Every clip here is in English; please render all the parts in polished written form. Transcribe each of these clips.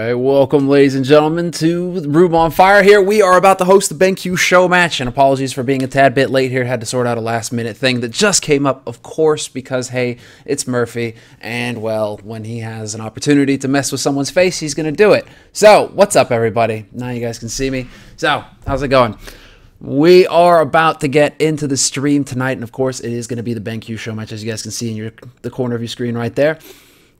Alright, welcome ladies and gentlemen to Room on Fire here. We are about to host the BenQ show match, and apologies for being a tad bit late here. Had to sort out a last minute thing that just came up, of course, because hey, it's Murphy, and well, when he has an opportunity to mess with someone's face, he's gonna do it. So, what's up everybody? Now you guys can see me. So, how's it going? We are about to get into the stream tonight, and of course, it is going to be the BenQ show match, as you guys can see in the corner of your screen right there.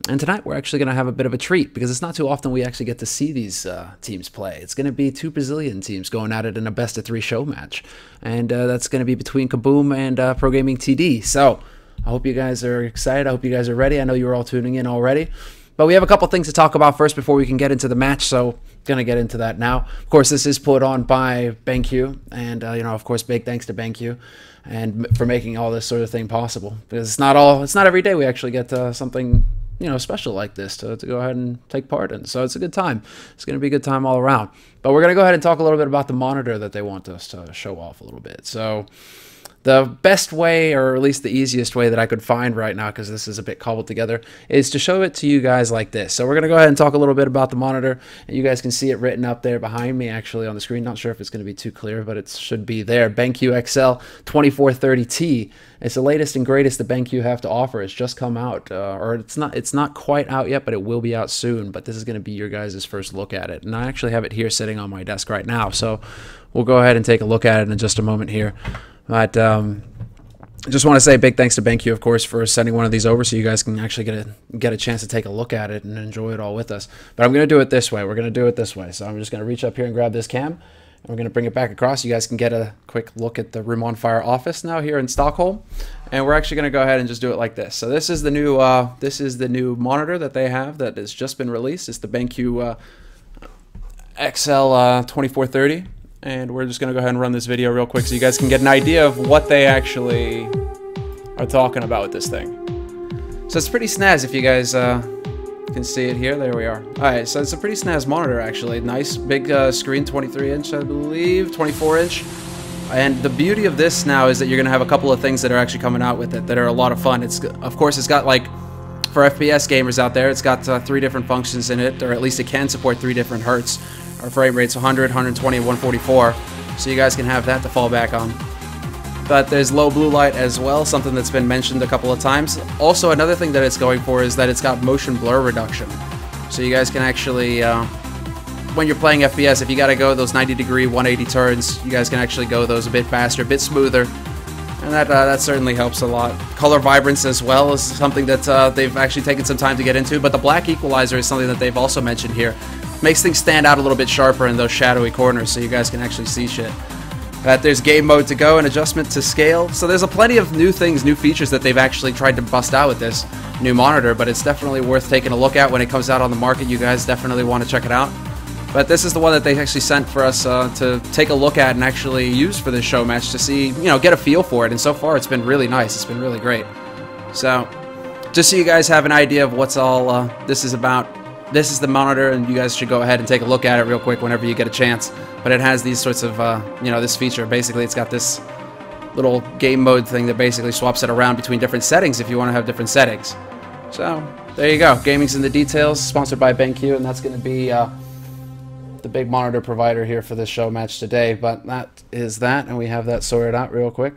And tonight we're actually going to have a bit of a treat because it's not too often we actually get to see these teams play. It's going to be two Brazilian teams going at it in a best-of-3 show match. And that's going to be between KaBuM and ProGaming.TD. So I hope you guys are excited. I hope you guys are ready. I know you were all tuning in already. But we have a couple things to talk about first before we can get into the match, so going to get into that now. Of course, this is put on by BenQ, and, you know, of course, big thanks to BenQ and for making all this sort of thing possible. Because it's not every day we actually get something, you know, special like this to go ahead and take part in. So it's a good time. It's going to be a good time all around. But we're going to go ahead and talk a little bit about the monitor that they want us to show off a little bit. So the best way, or at least the easiest way that I could find right now, because this is a bit cobbled together, is to show it to you guys like this. So we're going to go ahead and talk a little bit about the monitor, and you guys can see it written up there behind me actually on the screen. Not sure if it's going to be too clear, but it should be there. BenQ XL 2430T. It's the latest and greatest that BenQ have to offer. It's just come out, or it's not quite out yet, but it will be out soon. But this is going to be your guys' first look at it, and I actually have it here sitting on my desk right now. So we'll go ahead and take a look at it in just a moment here. But I just want to say big thanks to BenQ, of course, for sending one of these over so you guys can actually get a chance to take a look at it and enjoy it all with us. But I'm going to do it this way. We're going to do it this way. So I'm just going to reach up here and grab this cam, and we're going to bring it back across. You guys can get a quick look at the Room on Fire office now here in Stockholm. And we're actually going to go ahead and just do it like this. So this is the new monitor that they have that has just been released. It's the BenQ XL 2430. And we're just going to go ahead and run this video real quick so you guys can get an idea of what they actually are talking about with this thing. So it's pretty snaz if you guys can see it here. There we are. Alright, so it's a pretty snaz monitor actually. Nice big screen, 23-inch I believe, 24-inch. And the beauty of this now is that you're going to have a couple of things that are actually coming out with it that are a lot of fun. Of course, it's got, like, for FPS gamers out there, it's got 3 different functions in it, or at least it can support 3 different hertz. Our frame rate's 100, 120, and 144, so you guys can have that to fall back on. But there's low blue light as well, something that's been mentioned a couple of times. Also, another thing that it's going for is that it's got motion blur reduction. So you guys can actually, when you're playing FPS, if you gotta go those 90-degree, 180 turns, you guys can actually go those a bit faster, a bit smoother. And that certainly helps a lot. Color vibrance as well is something that they've actually taken some time to get into, but the black equalizer is something that they've also mentioned here. Makes things stand out a little bit sharper in those shadowy corners so you guys can actually see shit. There's game mode to go and adjustment to scale. So there's plenty of new things, new features that they've actually tried to bust out with this new monitor, but it's definitely worth taking a look at when it comes out on the market. You guys definitely want to check it out. But this is the one that they actually sent for us to take a look at and actually use for this show match to see, you know, get a feel for it. And so far it's been really nice. It's been really great. So just so you guys have an idea of what's all this is about. This is the monitor, and you guys should go ahead and take a look at it real quick whenever you get a chance. But it has these sorts of, you know, this feature. Basically, it's got this little game mode thing that basically swaps it around between different settings if you want to have different settings. So, there you go. Gaming's in the details, sponsored by BenQ, and that's going to be the big monitor provider here for this show match today. But that is that, and we have that sorted out real quick.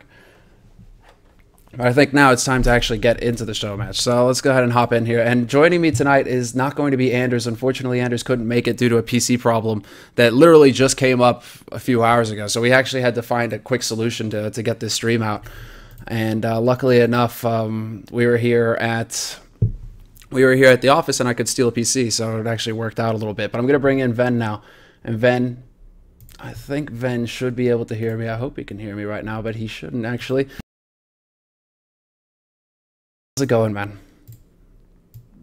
But I think now it's time to actually get into the show match. So let's go ahead and hop in here. And joining me tonight is not going to be Anders. Unfortunately, Anders couldn't make it due to a PC problem that literally just came up a few hours ago. So we actually had to find a quick solution to get this stream out. And luckily enough, we were here at the office and I could steal a PC. So it actually worked out a little bit. But I'm going to bring in Ven now. And Ven, I think Ven should be able to hear me. I hope he can hear me right now, but he shouldn't actually. How's it going, man?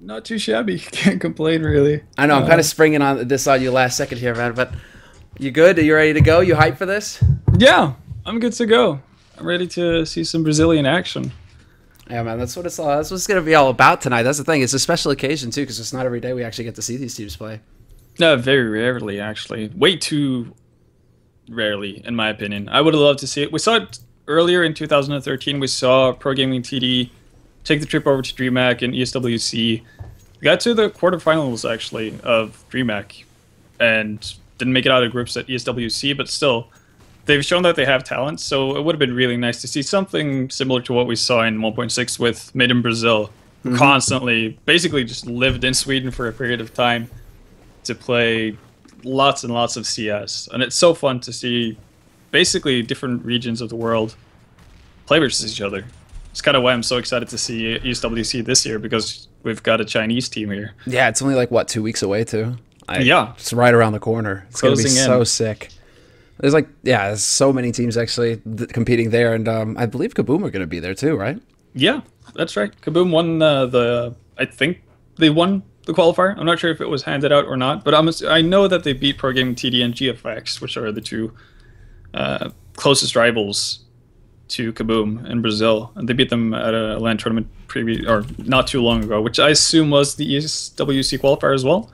Not too shabby. Can't complain, really. I know, I'm kind of springing on this on you last second here, man, but you good? Are you ready to go? You hyped for this? Yeah, I'm good to go. I'm ready to see some Brazilian action. Yeah, man, that's what it's going to be all about tonight. That's the thing. It's a special occasion, too, because it's not every day we actually get to see these teams play. No, very rarely, actually. Way too rarely, in my opinion. I would have loved to see it. We saw it earlier in 2013. We saw ProGaming.TD take the trip over to DreamHack and ESWC Got to the quarterfinals actually of DreamHack, and didn't make it out of groups at ESWC, but still, they've shown that they have talent. So it would have been really nice to see something similar to what we saw in 1.6 with Made in Brazil, who constantly, basically, just lived in Sweden for a period of time to play lots and lots of CS, and it's so fun to see basically different regions of the world play versus each other. It's kind of why I'm so excited to see ESWC this year, because we've got a Chinese team here. Yeah, it's only like, what, 2 weeks away, too? Yeah. It's right around the corner. It's going to be so sick. There's like, yeah, there's so many teams actually competing there, and I believe KaBuM are going to be there, too, right? Yeah, that's right. KaBuM won I think they won the qualifier. I'm not sure if it was handed out or not, but I know that they beat ProGaming.TD and GFX, which are the two closest rivals to KaBuM in Brazil, and they beat them at a LAN tournament not too long ago, which I assume was the ESWC qualifier as well.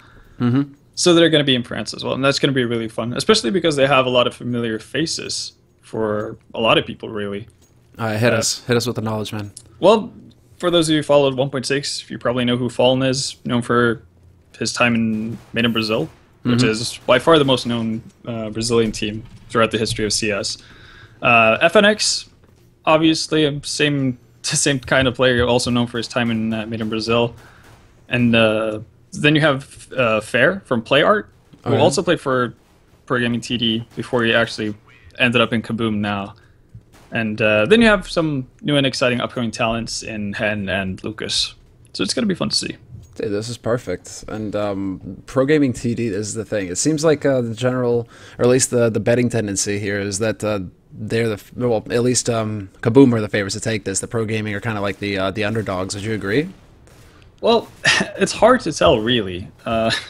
So they're going to be in France as well, and that's going to be really fun, especially because they have a lot of familiar faces for a lot of people, really. Hit us with the knowledge, man. Well, for those of you who followed 1.6, you probably know who Fallen is, known for his time in Made in Brazil, which is by far the most known Brazilian team throughout the history of CS. FNX, obviously, same kind of player, also known for his time in Made in Brazil. And then you have Fair from PlayArt, who also played for ProGaming.TD before he actually ended up in KaBuM now. And then you have some new and exciting upcoming talents in Hen and Lucas. So it's going to be fun to see. Dude, this is perfect. And ProGaming.TD is the thing. It seems like the general, or at least the betting tendency here is that they're at least KaBuM are the favorites to take this. The Pro Gaming are kind of like the underdogs. Would you agree? Well, it's hard to tell, really.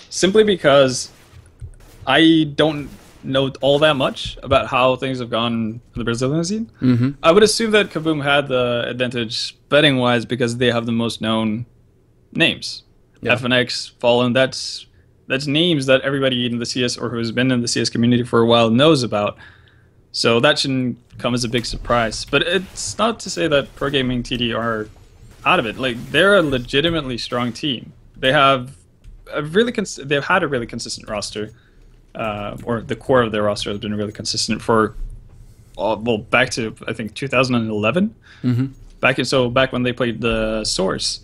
Simply because I don't know all that much about how things have gone in the Brazilian scene. I would assume that KaBuM had the advantage betting-wise because they have the most known names. Yeah. FNX, Fallen, that's names that everybody in the CS or who has been in the CS community for a while knows about. So that shouldn't come as a big surprise. But it's not to say that ProGaming.TD are out of it. Like, they're a legitimately strong team. They have they've had a really consistent roster. Or the core of their roster has been really consistent for, back to I think 2011. Back when they played the Source.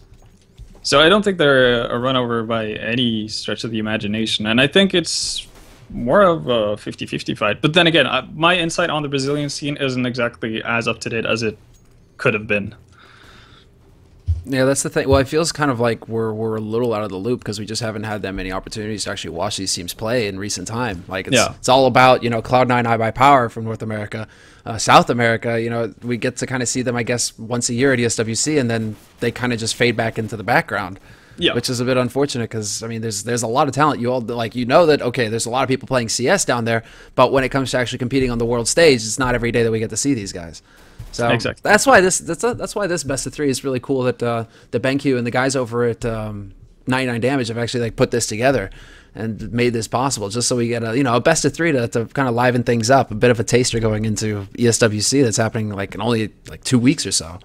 So I don't think they're a run over by any stretch of the imagination, and I think it's more of a 50-50 fight. But then again, my insight on the Brazilian scene isn't exactly as up to date as it could have been. Yeah, that's the thing. Well, it feels kind of like we're a little out of the loop because we just haven't had that many opportunities to actually watch these teams play in recent time. Like it's all about, Cloud9 iBuyPower from North America, South America. We get to kind of see them, I guess, once a year at ESWC, and then they kind of just fade back into the background. Yeah, which is a bit unfortunate because I mean, there's a lot of talent. You all that okay, there's a lot of people playing CS down there, but when it comes to actually competing on the world stage, it's not every day that we get to see these guys. So exactly. That's why this best of 3 is really cool that the BenQ and the guys over at 99 Damage have actually put this together and made this possible, just so we get a best of 3 to kind of liven things up, a bit of a taster going into ESWC that's happening in only 2 weeks or so.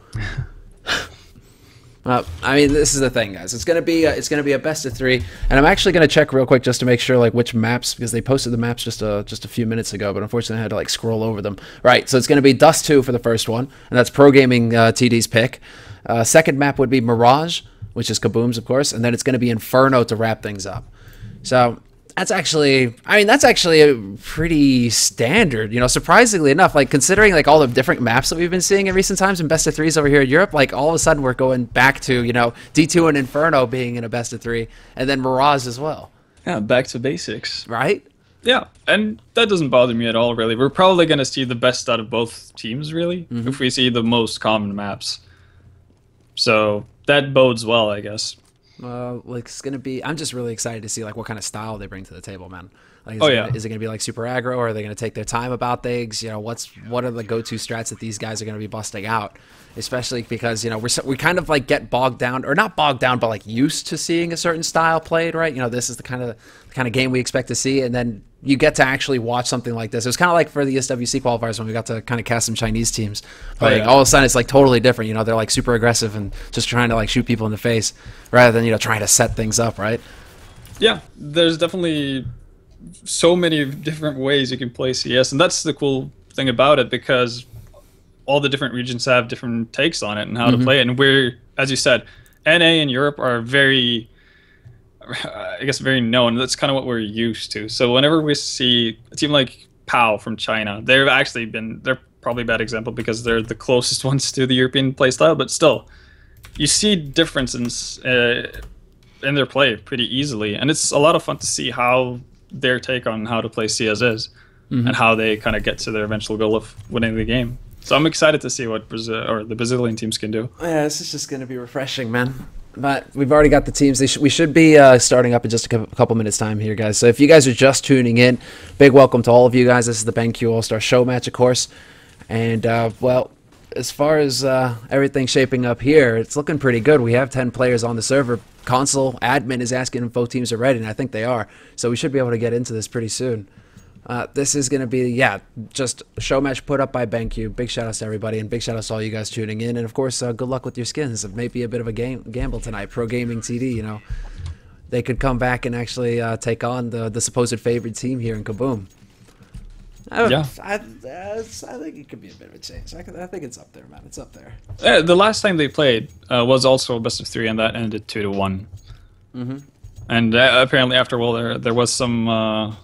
I mean, this is the thing, guys. It's gonna be a best of 3, and I'm actually gonna check real quick just to make sure which maps, because they posted the maps just a few minutes ago, but unfortunately I had to scroll over them. Right, so it's gonna be Dust 2 for the first one, and that's ProGaming.TD's pick. Second map would be Mirage, which is KaBuM's, of course, and then it's gonna be Inferno to wrap things up. So that's actually a pretty standard, surprisingly enough, considering all the different maps that we've been seeing in recent times in best of 3s over here in Europe, all of a sudden we're going back to, D2 and Inferno being in a best of 3, and then Mirage as well. Yeah, back to basics. Right? Yeah, and that doesn't bother me at all, really. We're probably going to see the best out of both teams, really, if we see the most common maps. So that bodes well, I guess. It's gonna be. I'm just really excited to see what kind of style they bring to the table, man. Like, Oh yeah. is it going to be like super aggro, or are they going to take their time about things? You know, what are the go-to strats that these guys are going to be busting out? Especially because, you know, we kind of like get bogged down, or not bogged down, but like used to seeing a certain style played, right? You know, this is the kind of game we expect to see, and then you get to actually watch something like this. It was kind of like for the SWC qualifiers when we got to kind of cast some Chinese teams. Like, all of a sudden it's like totally different. You know, they're like super aggressive and just trying to like shoot people in the face rather than, you know, trying to set things up, right? Yeah, there's definitely so many different ways you can play CS, and that's the cool thing about it, because all the different regions have different takes on it and how to play it. And we're, as you said, NA and Europe are very, I guess, very known. That's kind of what we're used to. So whenever we see a team like POW from China, they're probably a bad example because they're the closest ones to the European playstyle, but still, you see differences in their play pretty easily. And it's a lot of fun to see how their take on how to play CS is and how they kind of get to their eventual goal of winning the game. So I'm excited to see what the Brazilian teams can do. Yeah, this is just going to be refreshing, man. But we've already got the teams. We should be starting up in just a couple minutes time here, guys. So if you guys are just tuning in, big welcome to all of you guys. This is the BenQ All-Star Showmatch, of course. And, well, as far as everything shaping up here, it's looking pretty good. We have 10 players on the server. Console admin is asking if both teams are ready, and I think they are. So we should be able to get into this pretty soon. This is going to be, yeah, just a show match put up by BenQ. Big shout outs to everybody, and big shout outs to all you guys tuning in. And of course, good luck with your skins. It may be a bit of a gamble tonight. ProGaming.TD, you know, they could come back and actually take on the supposed favorite team here in KaBuM. I think it could be a bit of a change. I think it's up there, man. It's up there. The last time they played was also a best of 3, and that ended 2-1. And apparently after a while there was some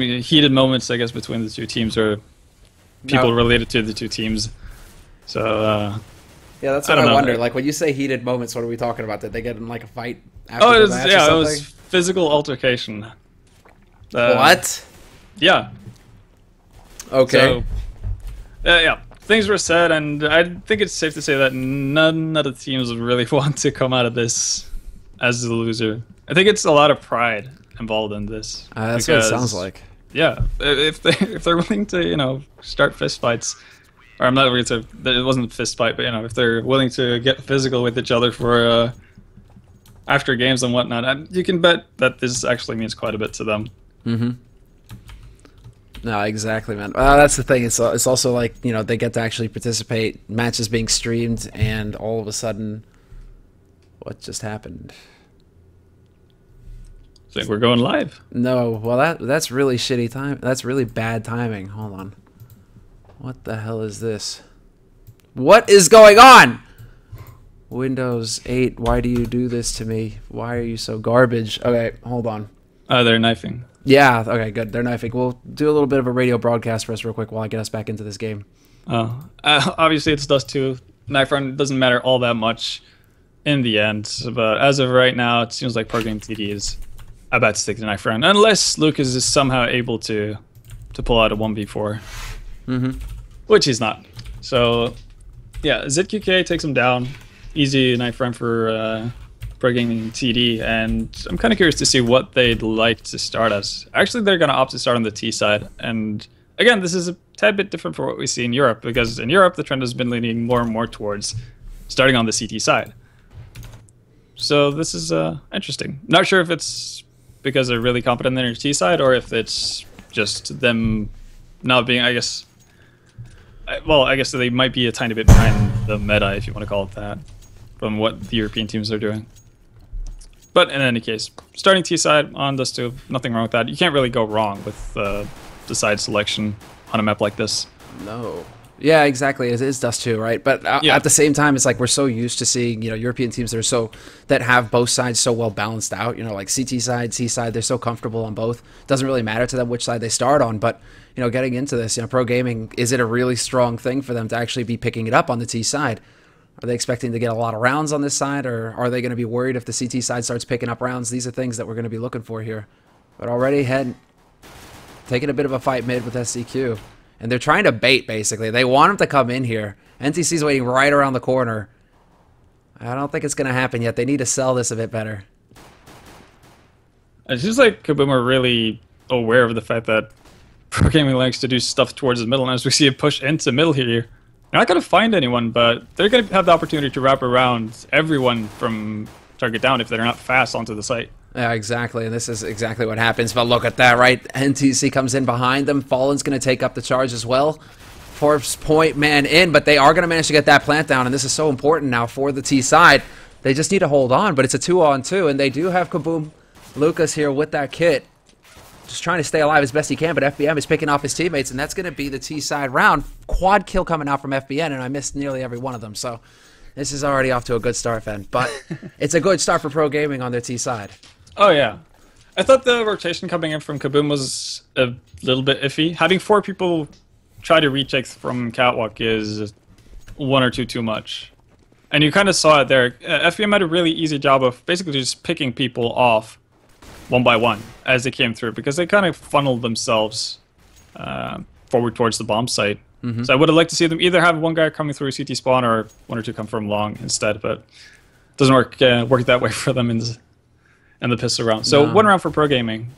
heated moments, I guess, between the two teams, or people related to the two teams. So yeah, that's what I wonder. Like, when you say heated moments, what are we talking about? Did they get in like a fight after the match or something? It was physical altercation. What? Yeah. Okay. So, yeah, things were said, and I think it's safe to say that none of the teams really want to come out of this as the loser. I think it's a lot of pride involved in this. That's what it sounds like. Yeah, if they're willing to, you know, start fist fights, or I'm not willing to. It wasn't a fist fight, but you know, if they're willing to get physical with each other for after games and whatnot, you can bet that this actually means quite a bit to them. No, exactly, man. That's the thing. It's also like, you know, they get to actually participate. Matches being streamed, and all of a sudden, what just happened? I think we're going live. No, well that's really shitty time. That's really bad timing. Hold on. What the hell is this? What is going on? Windows 8, why do you do this to me? Why are you so garbage? Okay, hold on. They're knifing. Yeah, okay, good. They're knifing. We'll do a little bit of a radio broadcast for us real quick while I get us back into this game. Obviously it's Dust 2. Knife run doesn't matter all that much in the end, but as of right now, it seems like ProGaming.TD is about to stick to knife run, unless Lucas is somehow able to pull out a 1v4, which he's not. So yeah, ZQK takes him down. Easy knife run for ProGaming.TD, and I'm kind of curious to see what they'd like to start as. Actually, they're going to opt to start on the T side, and again, this is a tad bit different from what we see in Europe, because in Europe, the trend has been leaning more and more towards starting on the CT side. So this is interesting. Not sure if it's because they're really competent in their T side, or if it's just them not being, I guess, well, I guess they might be a tiny bit behind the meta, if you want to call it that, from what the European teams are doing. But in any case, starting T side on Dust 2, nothing wrong with that. You can't really go wrong with the side selection on a map like this. No. Yeah, exactly. It is Dust 2, right? But at the same time, it's like we're so used to seeing, you know, European teams that have both sides so well balanced out. You know, like CT side, C side, they're so comfortable on both. Doesn't really matter to them which side they start on. But, you know, getting into this, you know, Pro Gaming, is it a really strong thing for them to actually be picking it up on the T side? Are they expecting to get a lot of rounds on this side, or are they going to be worried if the CT side starts picking up rounds? These are things that we're going to be looking for here. But already taking a bit of a fight mid with SCQ. And they're trying to bait, basically. They want him to come in here. NTC's waiting right around the corner. I don't think it's going to happen yet. They need to sell this a bit better. It seems like KaBuM are really aware of the fact that ProGaming likes to do stuff towards the middle, and as we see a push into middle here, they're not going to find anyone, but they're going to have the opportunity to wrap around everyone from target down if they're not fast onto the site. Yeah, exactly, and this is exactly what happens. But look at that, right? NTC comes in behind them. Fallen's going to take up the charge as well. Force point man in, but they are going to manage to get that plant down, and this is so important now for the T side. They just need to hold on, but it's a 2-on-2, and they do have KaBuM Lucas here with that kit. Just trying to stay alive as best he can, but FBM is picking off his teammates, and that's going to be the T side round. Quad kill coming out from FBN, and I missed nearly every one of them, so this is already off to a good start, Fen. But it's a good start for Pro Gaming on their T side. Oh, yeah. I thought the rotation coming in from KaBuM was a little bit iffy. Having 4 people try to retake from Catwalk is 1 or 2 too much. And you kind of saw it there. FBM had a really easy job of basically just picking people off one by one as they came through, because they kind of funneled themselves forward towards the bomb site. So I would have liked to see them either have one guy coming through CT spawn or 1 or 2 come from long instead, but it doesn't work that way for them in the pistol round. So 1 round for Pro Gaming.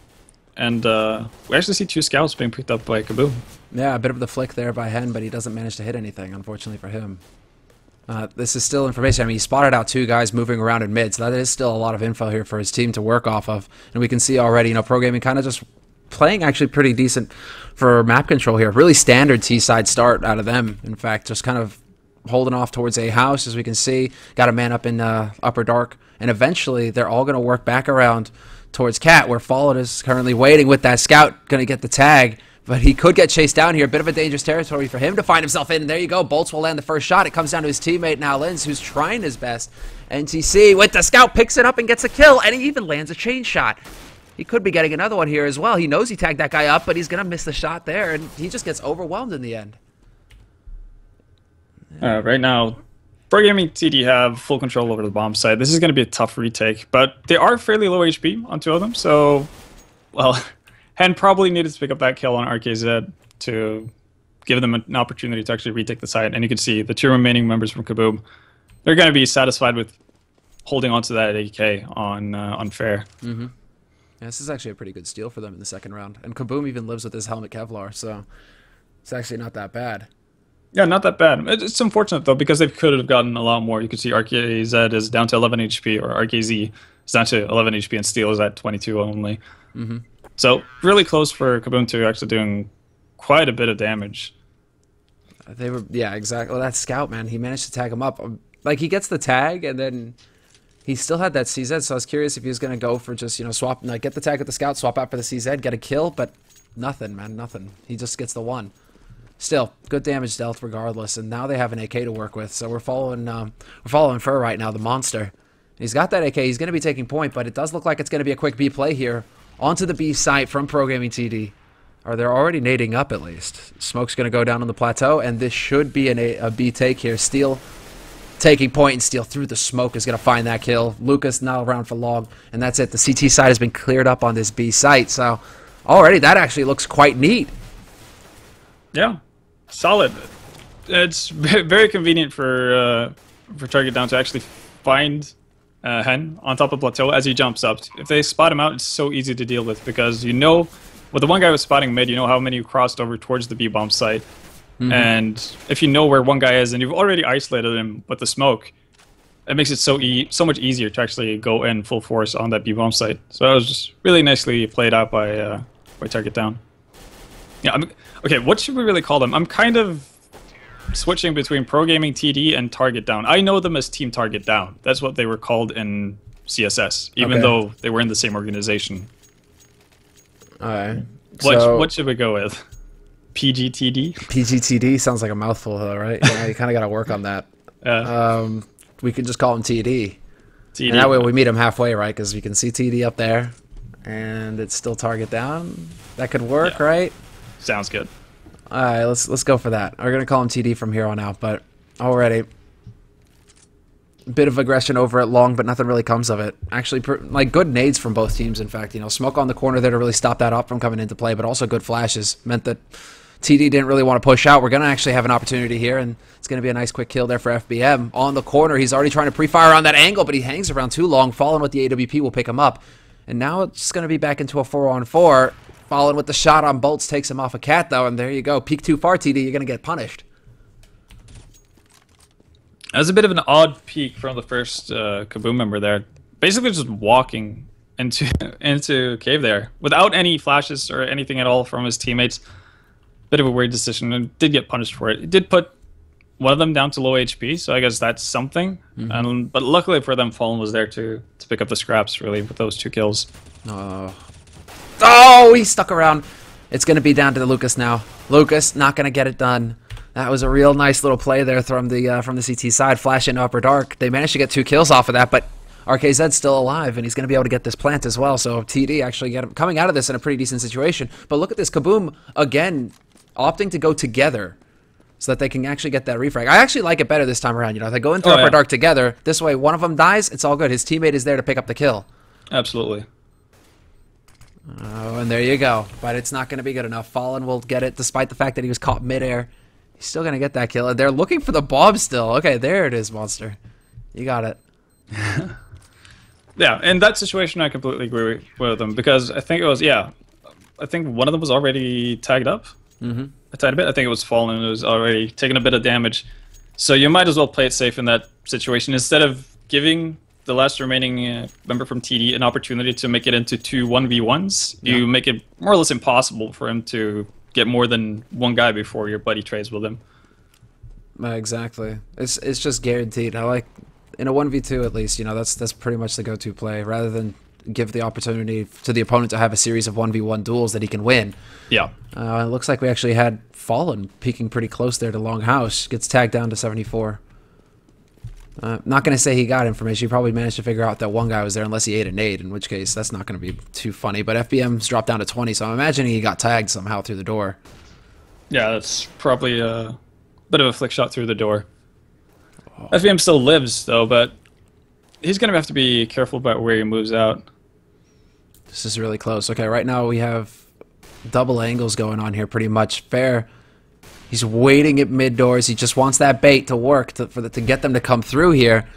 And we actually see 2 scouts being picked up by KaBuM. Yeah, a bit of the flick there by Hen, but he doesn't manage to hit anything, unfortunately for him. This is still information. I mean, he spotted out 2 guys moving around in mid, so that is still a lot of info here for his team to work off of. And we can see already, you know, Pro Gaming kind of just playing actually pretty decent for map control here. Really standard T-side start out of them. In fact, just kind of holding off towards a house, as we can see. Got a man up in Upper Dark. And eventually, they're all going to work back around towards Cat, where Fallen is currently waiting with that scout, going to get the tag. But he could get chased down here. A bit of a dangerous territory for him to find himself in. And there you go. Bolts will land the first shot. It comes down to his teammate now, Lenz, who's trying his best. NTC with the scout picks it up and gets a kill. And he even lands a chain shot. He could be getting another one here as well. He knows he tagged that guy up, but he's going to miss the shot there. And he just gets overwhelmed in the end. Right now, ProGaming.TD have full control over the bomb site. This is going to be a tough retake, but they are fairly low HP on 2 of them. So, well, Hen probably needed to pick up that kill on RKZ to give them an opportunity to actually retake the site. And you can see the 2 remaining members from KaBuM, they're going to be satisfied with holding on to that AK on fair. Yeah, this is actually a pretty good steal for them in the second round. And KaBuM even lives with his helmet Kevlar, so it's actually not that bad. Yeah, not that bad. It's unfortunate, though, because they could have gotten a lot more. You could see RKZ is down to 11 HP, or RKZ is down to 11 HP, and Steel is at 22 only. So really close for KaBuM to actually doing quite a bit of damage. They were, yeah, exactly. Well, that scout, man, he managed to tag him up. Like, he gets the tag, and then he still had that CZ, so I was curious if he was going to go for just, you know, swap, like, get the tag at the scout, swap out for the CZ, get a kill, but nothing, man, nothing. He just gets the 1. Still, good damage dealt regardless, and now they have an AK to work with, so we're following Fur right now, the monster. He's got that AK, he's going to be taking point, but it does look like it's going to be a quick B play here. Onto the B site from ProGaming.TD. Or they're already nading up at least. Smoke's going to go down on the plateau, and this should be a B take here. Steel taking point, and Steel through the smoke is going to find that kill. Lucas not around for long, and that's it. The CT side has been cleared up on this B site, so already that actually looks quite neat. Yeah, solid. It's very convenient for target down to actually find Hen on top of plateau as he jumps up. If they spot him out, it's so easy to deal with, because you know, with the one guy was spotting mid, you know how many crossed over towards the B-bomb site. And if you know where one guy is and you've already isolated him with the smoke, it makes it so much easier to actually go in full force on that B-bomb site. So that was just really nicely played out by target down. Yeah, okay, what should we really call them? I'm kind of switching between ProGaming.TD and Target Down. I know them as Team Target Down. That's what they were called in CSS, even though they were in the same organization. Alright. What should we go with? PGTD? PGTD sounds like a mouthful, though, right? Yeah, you kind of got to work on that. We can just call him TD. TD. And that way we meet him halfway, right? Because we can see TD up there, and it's still Target Down. That could work, right? Sounds good. All right, let's go for that. We're gonna call him TD from here on out, but already bit of aggression over it long, but nothing really comes of it. Actually, like good nades from both teams. In fact, you know, smoke on the corner there to really stop that up from coming into play, but also good flashes meant that TD didn't really want to push out. We're gonna actually have an opportunity here, and it's gonna be a nice quick kill there for FBM on the corner. He's already trying to pre-fire on that angle, but he hangs around too long. Fallen with the AWP will pick him up. And now it's going to be back into a 4-on-4. Fallen with the shot on Bolts takes him off a Cat, though, and there you go. Peek too far, TD, you're going to get punished. That was a bit of an odd peek from the first KaBuM member there. Basically just walking into cave there without any flashes or anything at all from his teammates. Bit of a weird decision, and did get punished for it. It did put one of them down to low HP, so I guess that's something. But luckily for them, Fallen was there to pick up the scraps, really, with those 2 kills. Oh, he stuck around. It's going to be down to Lucas now. Lucas not going to get it done. That was a real nice little play there from the CT side. Flash into upper dark. They managed to get 2 kills off of that, but RKZ's still alive, and he's going to be able to get this plant as well. So TD actually coming out of this in a pretty decent situation. But look at this. KaBuM, again, opting to go together so that they can actually get that refrag. I actually like it better this time around. You know, they go into upper dark together. This way, one of them dies, it's all good. His teammate is there to pick up the kill. Absolutely. Oh, and there you go. But it's not going to be good enough. Fallen will get it, despite the fact that he was caught midair. He's still going to get that kill. And they're looking for the bomb still. Okay, there it is, Monster. You got it. Yeah, in that situation, I completely agree with them, because I think it was, I think one of them was already tagged up a tiny bit. I think it was Fallen, and it was already taking a bit of damage. So you might as well play it safe in that situation. Instead of giving the last remaining member from TD an opportunity to make it into 2 1v1s, you make it more or less impossible for him to get more than one guy before your buddy trades with him. Exactly. It's just guaranteed. I like, in a 1v2 at least, you know, that's pretty much the go-to play, rather than give the opportunity to the opponent to have a series of 1v1 duels that he can win. Yeah. It looks like we actually had Fallen peeking pretty close there to Longhouse. Gets tagged down to 74. Not going to say he got information. He probably managed to figure out that one guy was there unless he ate a nade, in which case that's not going to be too funny. But FBM's dropped down to 20, so I'm imagining he got tagged somehow through the door. Yeah, that's probably a bit of a flick shot through the door. FBM still lives, though, but he's going to have to be careful about where he moves out. This is really close. Okay, right now we have double angles going on here pretty much. Fair. He's waiting at mid doors. He just wants that bait to work to get them to come through here.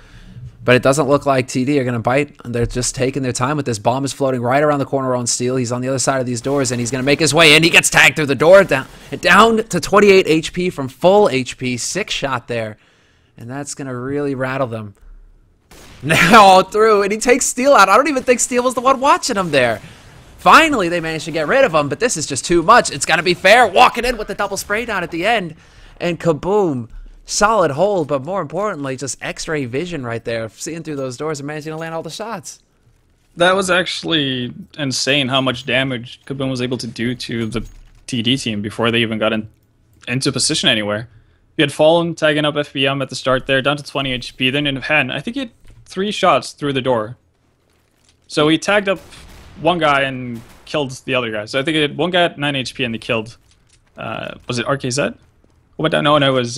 But it doesn't look like TD are going to bite. They're just taking their time with this. Bomb is floating right around the corner on Steel. He's on the other side of these doors, and he's going to make his way in. He gets tagged through the door. Down to 28 HP from full HP. 6 shot there. And that's going to really rattle them. Now through, and he takes Steel out. I don't even think Steel was the one watching him there. Finally, they managed to get rid of him, but this is just too much. It's got to be fair. Walking in with the double spray down at the end. And KaBuM, solid hold, but more importantly, just X-ray vision right there. Seeing through those doors and managing to land all the shots. That was actually insane how much damage KaBuM was able to do to the TD team before they even got into position anywhere. You had Fallen tagging up FBM at the start there, down to 20 HP. Then in hand, I think he had 3 shots through the door. So he tagged up one guy and killed the other guy. So I think he had one guy at 9 HP and he killed, was it RKZ? Who went down? No, it was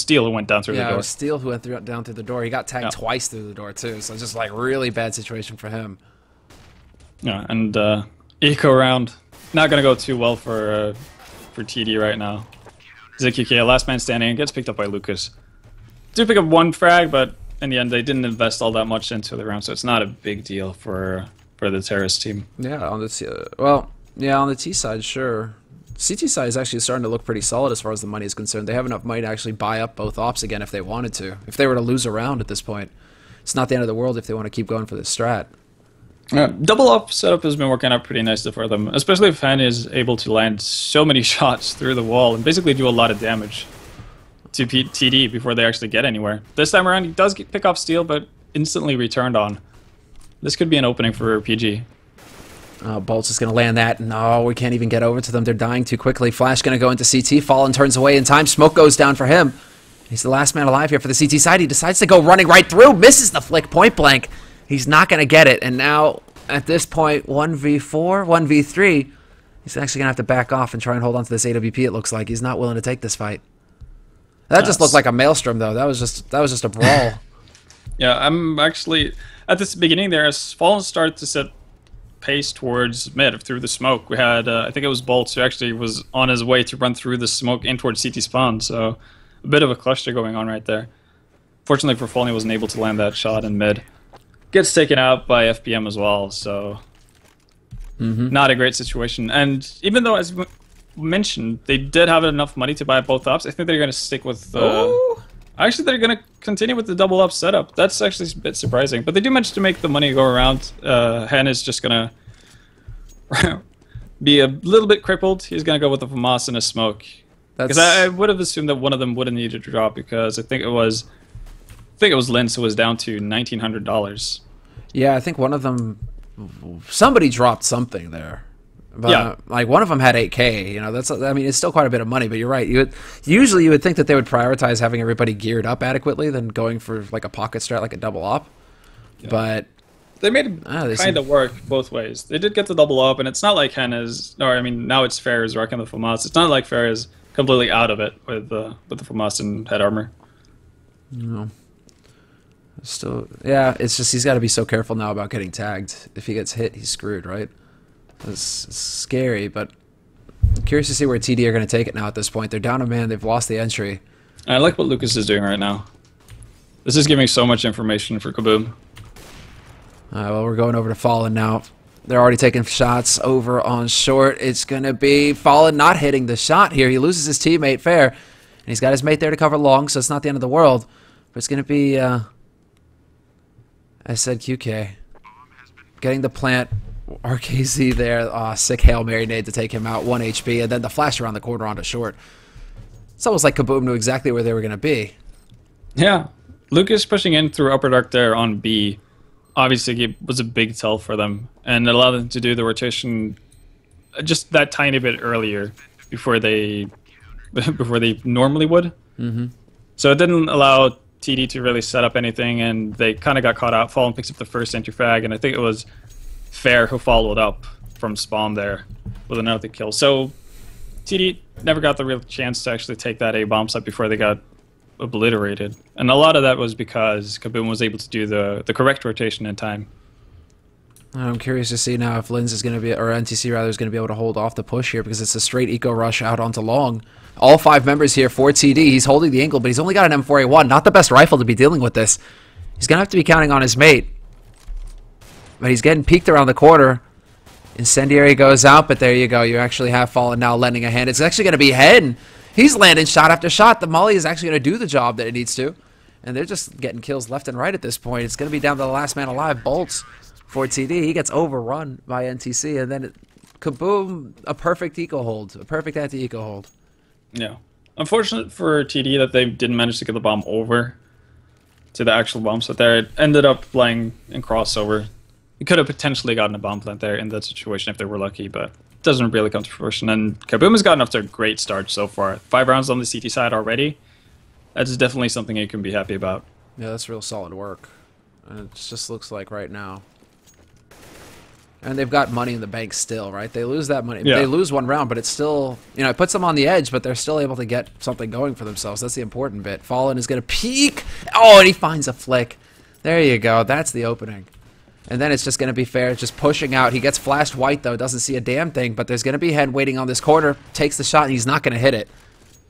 Steel who went down through the door. Yeah, it was Steel who went down through the door. He got tagged twice through the door too. So just like really bad situation for him. Yeah, and eco round, not gonna go too well for TD right now. ZQK, last man standing, gets picked up by Lucas. Do pick up 1 frag, but in the end they didn't invest all that much into the round, so it's not a big deal for the terrorist team. Yeah, on the on the T side, sure. CT side is actually starting to look pretty solid as far as the money is concerned. They have enough money to actually buy up both ops again if they wanted to. If they were to lose a round at this point, it's not the end of the world if they want to keep going for this strat. Double op setup has been working out pretty nicely for them, especially if Han is able to land so many shots through the wall and basically do a lot of damage to TD before they actually get anywhere. This time around, he does pick off Steel, but instantly returned on. This could be an opening for PG. Bolts is going to land that. No, we can't even get over to them. They're dying too quickly. Flash going to go into CT. Fallen turns away in time. Smoke goes down for him. He's the last man alive here for the CT side. He decides to go running right through. Misses the flick point blank. He's not going to get it. And now, at this point, 1v4, 1v3, he's actually going to have to back off and try and hold on to this AWP, it looks like. He's not willing to take this fight. That just looked like a maelstrom, though. That was just a brawl. Yeah, I'm actually... At this beginning there, as Fallen started to set pace towards mid through the smoke, we had, I think it was Bolts who actually was on his way to run through the smoke in towards CT spawn, so a bit of a cluster going on right there. Fortunately for Fallen, he wasn't able to land that shot in mid. gets taken out by FPM as well, so not a great situation. And even though, as mentioned, they did have enough money to buy both ups, I think they're going to stick with... Actually, they're going to continue with the double up setup. That's actually a bit surprising. But they do manage to make the money go around. Hen is just going to be a little bit crippled. He's going to go with the FAMAS and a smoke. Because I would have assumed that one of them would have needed to drop, because I think it was Linz who was down to $1,900. Yeah, I think one of them, somebody dropped something there. But, yeah, like one of them had 8K. You know, I mean, it's still quite a bit of money. But you're right. Usually you would think that they would prioritize having everybody geared up adequately than going for like a pocket strat, like a double op. Yeah. But they made it kind of work both ways. They did get the double up, and it's not like Hen is, or I mean, now it's Fair is wrecking the FAMAS. It's not like Fair is completely out of it with the FAMAS and head armor. No. Still, yeah, it's just he's got to be so careful now about getting tagged. If he gets hit, he's screwed, right? It's scary, but I'm curious to see where TD are going to take it now at this point. They're down a man. They've lost the entry. I like what Lucas is doing right now. This is giving so much information for KaBuM. Well, we're going over to Fallen now. They're already taking shots over on short. It's going to be Fallen not hitting the shot here. He loses his teammate, Fair, and he's got his mate there to cover long, so it's not the end of the world. But it's going to be, I said QK. Getting the plant. RKZ there, sick Hail Mary nade to take him out, 1 HP, and then the flash around the corner onto short. It's almost like KaBuM knew exactly where they were going to be. Yeah. Lucas pushing in through Upper Dark there on B, obviously was a big tell for them, and it allowed them to do the rotation just that tiny bit earlier before they normally would. So it didn't allow TD to really set up anything, and they kind of got caught out. Fallen picks up the first entry frag, and I think it was Fair who followed up from spawn there with another kill. So TD never got the real chance to actually take that A bomb site before they got obliterated. And a lot of that was because KaBuM was able to do the correct rotation in time. I'm curious to see now if Linz is going to be, or NTC rather, is going to be able to hold off the push here, because it's a straight eco rush out onto long. All 5 members here for TD. He's holding the angle, but he's only got an M4A1. Not the best rifle to be dealing with this. He's going to have to be counting on his mate. But he's getting peeked around the corner. Incendiary goes out, but there you go. You actually have Fallen now lending a hand. It's actually going to be Hen. He's landing shot after shot. The Molly is actually going to do the job that it needs to. And they're just getting kills left and right at this point. It's going to be down to the last man alive, Bolts, for TD. He gets overrun by NTC. And then KaBuM, a perfect eco hold. A perfect anti-eco hold. Yeah. Unfortunate for TD that they didn't manage to get the bomb over to the actual bomb set there. It ended up playing in crossover. You could have potentially gotten a bomb plant there in that situation if they were lucky, but it doesn't really come to fruition. And KaBuM has gotten off to a great start so far. 5 rounds on the CT side already. That's definitely something you can be happy about. Yeah, that's real solid work. And it just looks like right now. And they've got money in the bank still, right? They lose that money. Yeah. They lose 1 round, but it's still, you know, it puts them on the edge, but they're still able to get something going for themselves. That's the important bit. Fallen is going to peek. Oh, and he finds a flick. There you go. That's the opening. And then it's just going to be Fair, just pushing out. He gets flashed white, though. Doesn't see a damn thing, but there's going to be Hen waiting on this corner. Takes the shot, and he's not going to hit it.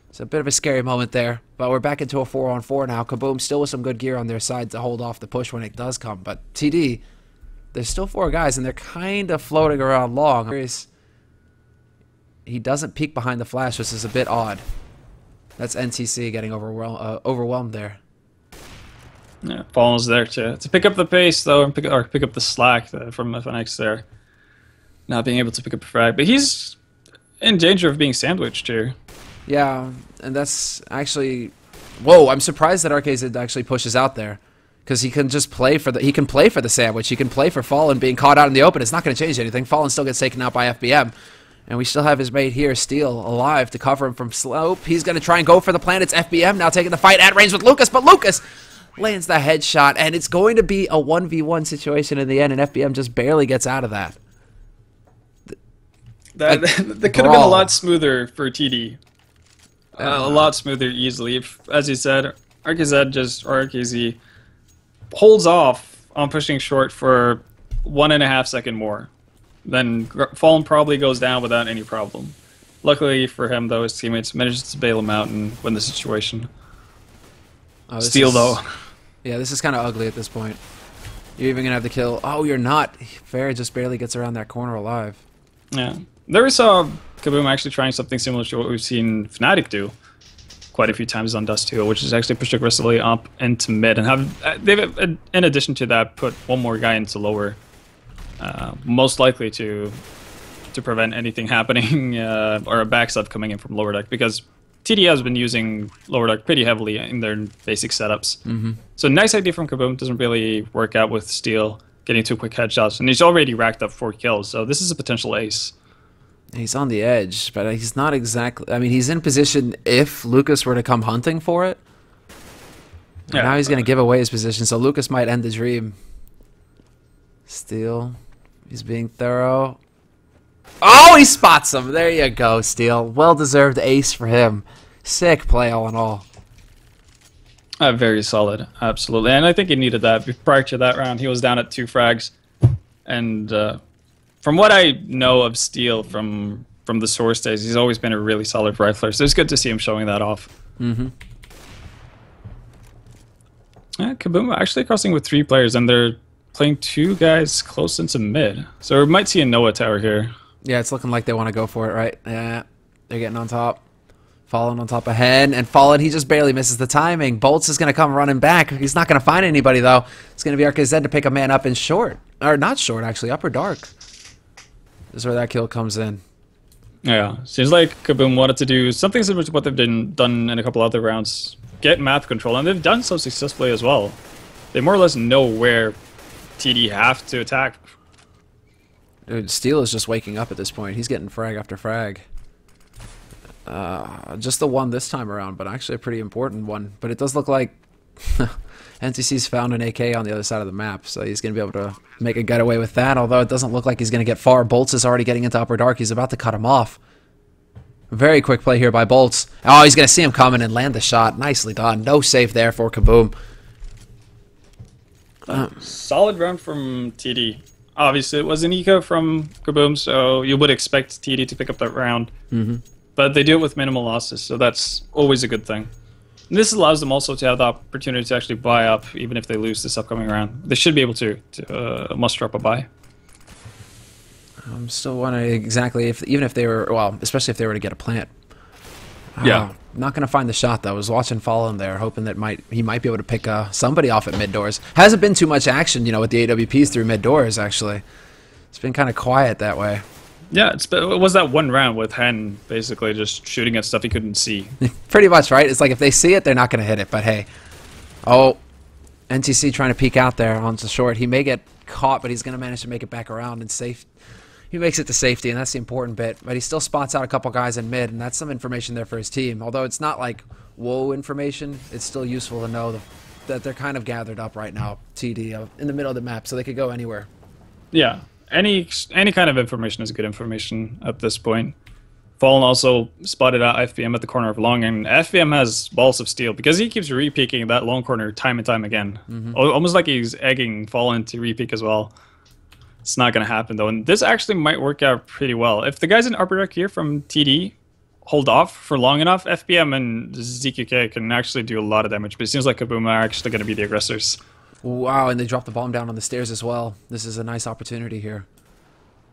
It's a bit of a scary moment there, but we're back into a 4-on-4 now. KaBuM still with some good gear on their side to hold off the push when it does come, but TD, there's still 4 guys, and they're kind of floating around long. He doesn't peek behind the flash, which is a bit odd. That's NTC getting overwhelmed there. Yeah, Fallen's there to pick up the pace, though, and pick up the slack from FNX there. Not being able to pick up a frag, but he's in danger of being sandwiched here. Yeah, and that's actually... Whoa, I'm surprised that RKZ actually pushes out there. Because he can just play for the... He can play for the sandwich. He can play for Fallen being caught out in the open. It's not going to change anything. Fallen still gets taken out by FBM. And we still have his mate here, Steel, alive to cover him from slope. He's going to try and go for the plant. It's FBM now taking the fight at range with Lucas. But Lucas lands the headshot. And it's going to be a 1v1 situation in the end. And FBM just barely gets out of that. That could have been a lot smoother for TD. A lot smoother easily. If, as you said, RKZ holds off on pushing short for 1.5 seconds more. Then Fallen probably goes down without any problem. Luckily for him, though, his teammates managed to bail him out and win the situation. Steel, though. Yeah, this is kind of ugly at this point. You're even going to have to kill... Oh, you're not. Fair just barely gets around that corner alive. Yeah. There we saw KaBuM actually trying something similar to what we've seen Fnatic do quite a few times on Dust 2, which is actually push aggressively up into mid, and they've, in addition to that, put one more guy into lower, most likely to prevent anything happening or a backstab coming in from lower deck, because TD has been using lower deck pretty heavily in their basic setups. So nice idea from KaBuM, doesn't really work out with Steel getting 2 quick headshots, and he's already racked up 4 kills, so this is a potential ace. He's on the edge, but he's not exactly... I mean, he's in position if Lucas were to come hunting for it. Yeah, now he's going to give away his position, so Lucas might end the dream. Steel, he's being thorough. Oh, he spots him. There you go, Steel. Well-deserved ace for him. Sick play all in all. Very solid, absolutely. And I think he needed that. Prior to that round, he was down at 2 frags. And from what I know of Steel from the Source days, he's always been a really solid rifler. So it's good to see him showing that off. Yeah, KaBuM actually crossing with 3 players, and they're playing 2 guys close into mid. So we might see a Noah tower here. Yeah, it's looking like they want to go for it, right? Yeah, they're getting on top. Fallen on top of Hen, and Fallen, he just barely misses the timing. Bolts is going to come running back. He's not going to find anybody, though. It's going to be RKZ to pick a man up in short. Or not short, actually, upper dark. This is where that kill comes in. Yeah, seems like KaBuM wanted to do something similar to what they've done in a couple other rounds. Get map control, and they've done so successfully as well. They more or less know where TD have to attack. Dude, Steel is just waking up at this point. He's getting frag after frag. Just the one this time around, but actually a pretty important one. But it does look like NTC's found an AK on the other side of the map, so he's going to be able to make a getaway with that, although it doesn't look like he's going to get far. Bolts is already getting into upper dark. He's about to cut him off. Very quick play here by Bolts. Oh, he's going to see him coming and land the shot. Nicely done. No save there for KaBuM. Solid round from TD. Obviously, it was an eco from KaBuM, so you would expect TD to pick up that round. But they do it with minimal losses, so that's always a good thing. And this allows them also to have the opportunity to actually buy up, even if they lose this upcoming round. They should be able to muster up a buy. I'm still wondering exactly even if they were, well, especially if they were to get a plant. Yeah. Not going to find the shot, though. I was watching Fallen there, hoping that he might be able to pick somebody off at mid doors. Hasn't been too much action, you know, with the AWPs through mid doors, actually. It's been kind of quiet that way. Yeah, it was that one round with Hen basically just shooting at stuff he couldn't see. Pretty much, right? It's like if they see it, they're not going to hit it. But hey, oh, NTC trying to peek out there onto short. He may get caught, but he's going to manage to make it back around and safe. He makes it to safety, and that's the important bit. But he still spots out a couple guys in mid, and that's some information there for his team. Although it's not like whoa information, it's still useful to know that they're kind of gathered up right now, TD, in the middle of the map, so they could go anywhere. Yeah. Any kind of information is good information at this point. Fallen also spotted out FBM at the corner of long, and FBM has balls of steel because he keeps re-peeking that long corner time and time again. Almost like he's egging Fallen to re-peek as well. It's not going to happen, though, and this actually might work out pretty well. If the guys in upper deck here from TD hold off for long enough, FBM and ZQK can actually do a lot of damage, but it seems like KaBuM are actually going to be the aggressors. Wow, and they dropped the bomb down on the stairs as well. This is a nice opportunity here.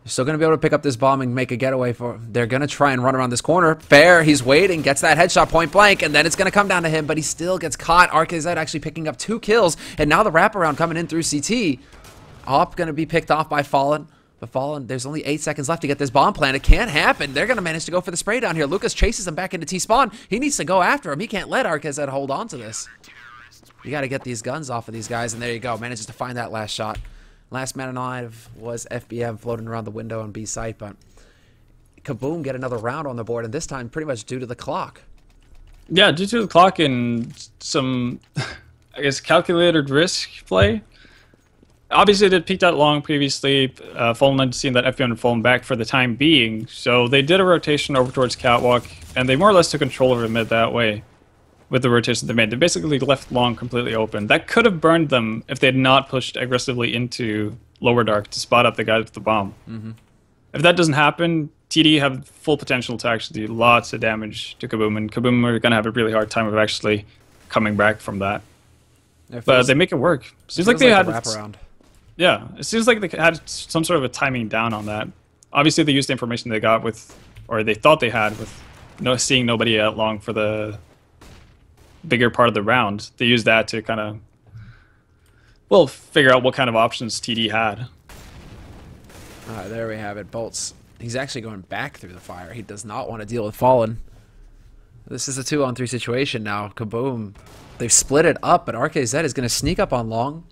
They're still going to be able to pick up this bomb and make a getaway for... They're going to try and run around this corner. Fair, he's waiting, gets that headshot point blank, and then it's going to come down to him, but he still gets caught. RKZ actually picking up 2 kills, and now the wraparound coming in through CT. Op going to be picked off by Fallen. But Fallen, there's only 8 seconds left to get this bomb plant. It can't happen. They're going to manage to go for the spray down here. Lucas chases him back into T-spawn. He needs to go after him. He can't let RKZ hold on to this. You got to get these guns off of these guys, and there you go. Manages to find that last shot. Last man alive was FBM floating around the window on B site, but KaBuM get another round on the board, and this time pretty much due to the clock. Yeah, due to the clock and some, I guess, calculated risk play. Obviously, they peaked out long previously. Fallen had seen that FBM had fallen back for the time being, so they did a rotation over towards Catwalk, and they more or less took control over mid that way. With the rotation they made, they basically left long completely open. That could have burned them if they had not pushed aggressively into lower dark to spot up the guys with the bomb. If that doesn't happen, TD have full potential to actually do lots of damage to KaBuM, and KaBuM are going to have a really hard time of actually coming back from that. But they make it work. Seems like they had wraparound. Yeah, it seems like they had some sort of a timing down on that. Obviously, they used the information they got with, or they thought they had with, seeing nobody out long for the bigger part of the round. They used that to kind of, well, figure out what kind of options TD had. There we have it. Bolts. He's actually going back through the fire. He does not want to deal with Fallen. This is a 2-on-3 situation now. KaBuM. They've split it up, but RKZ is going to sneak up on long.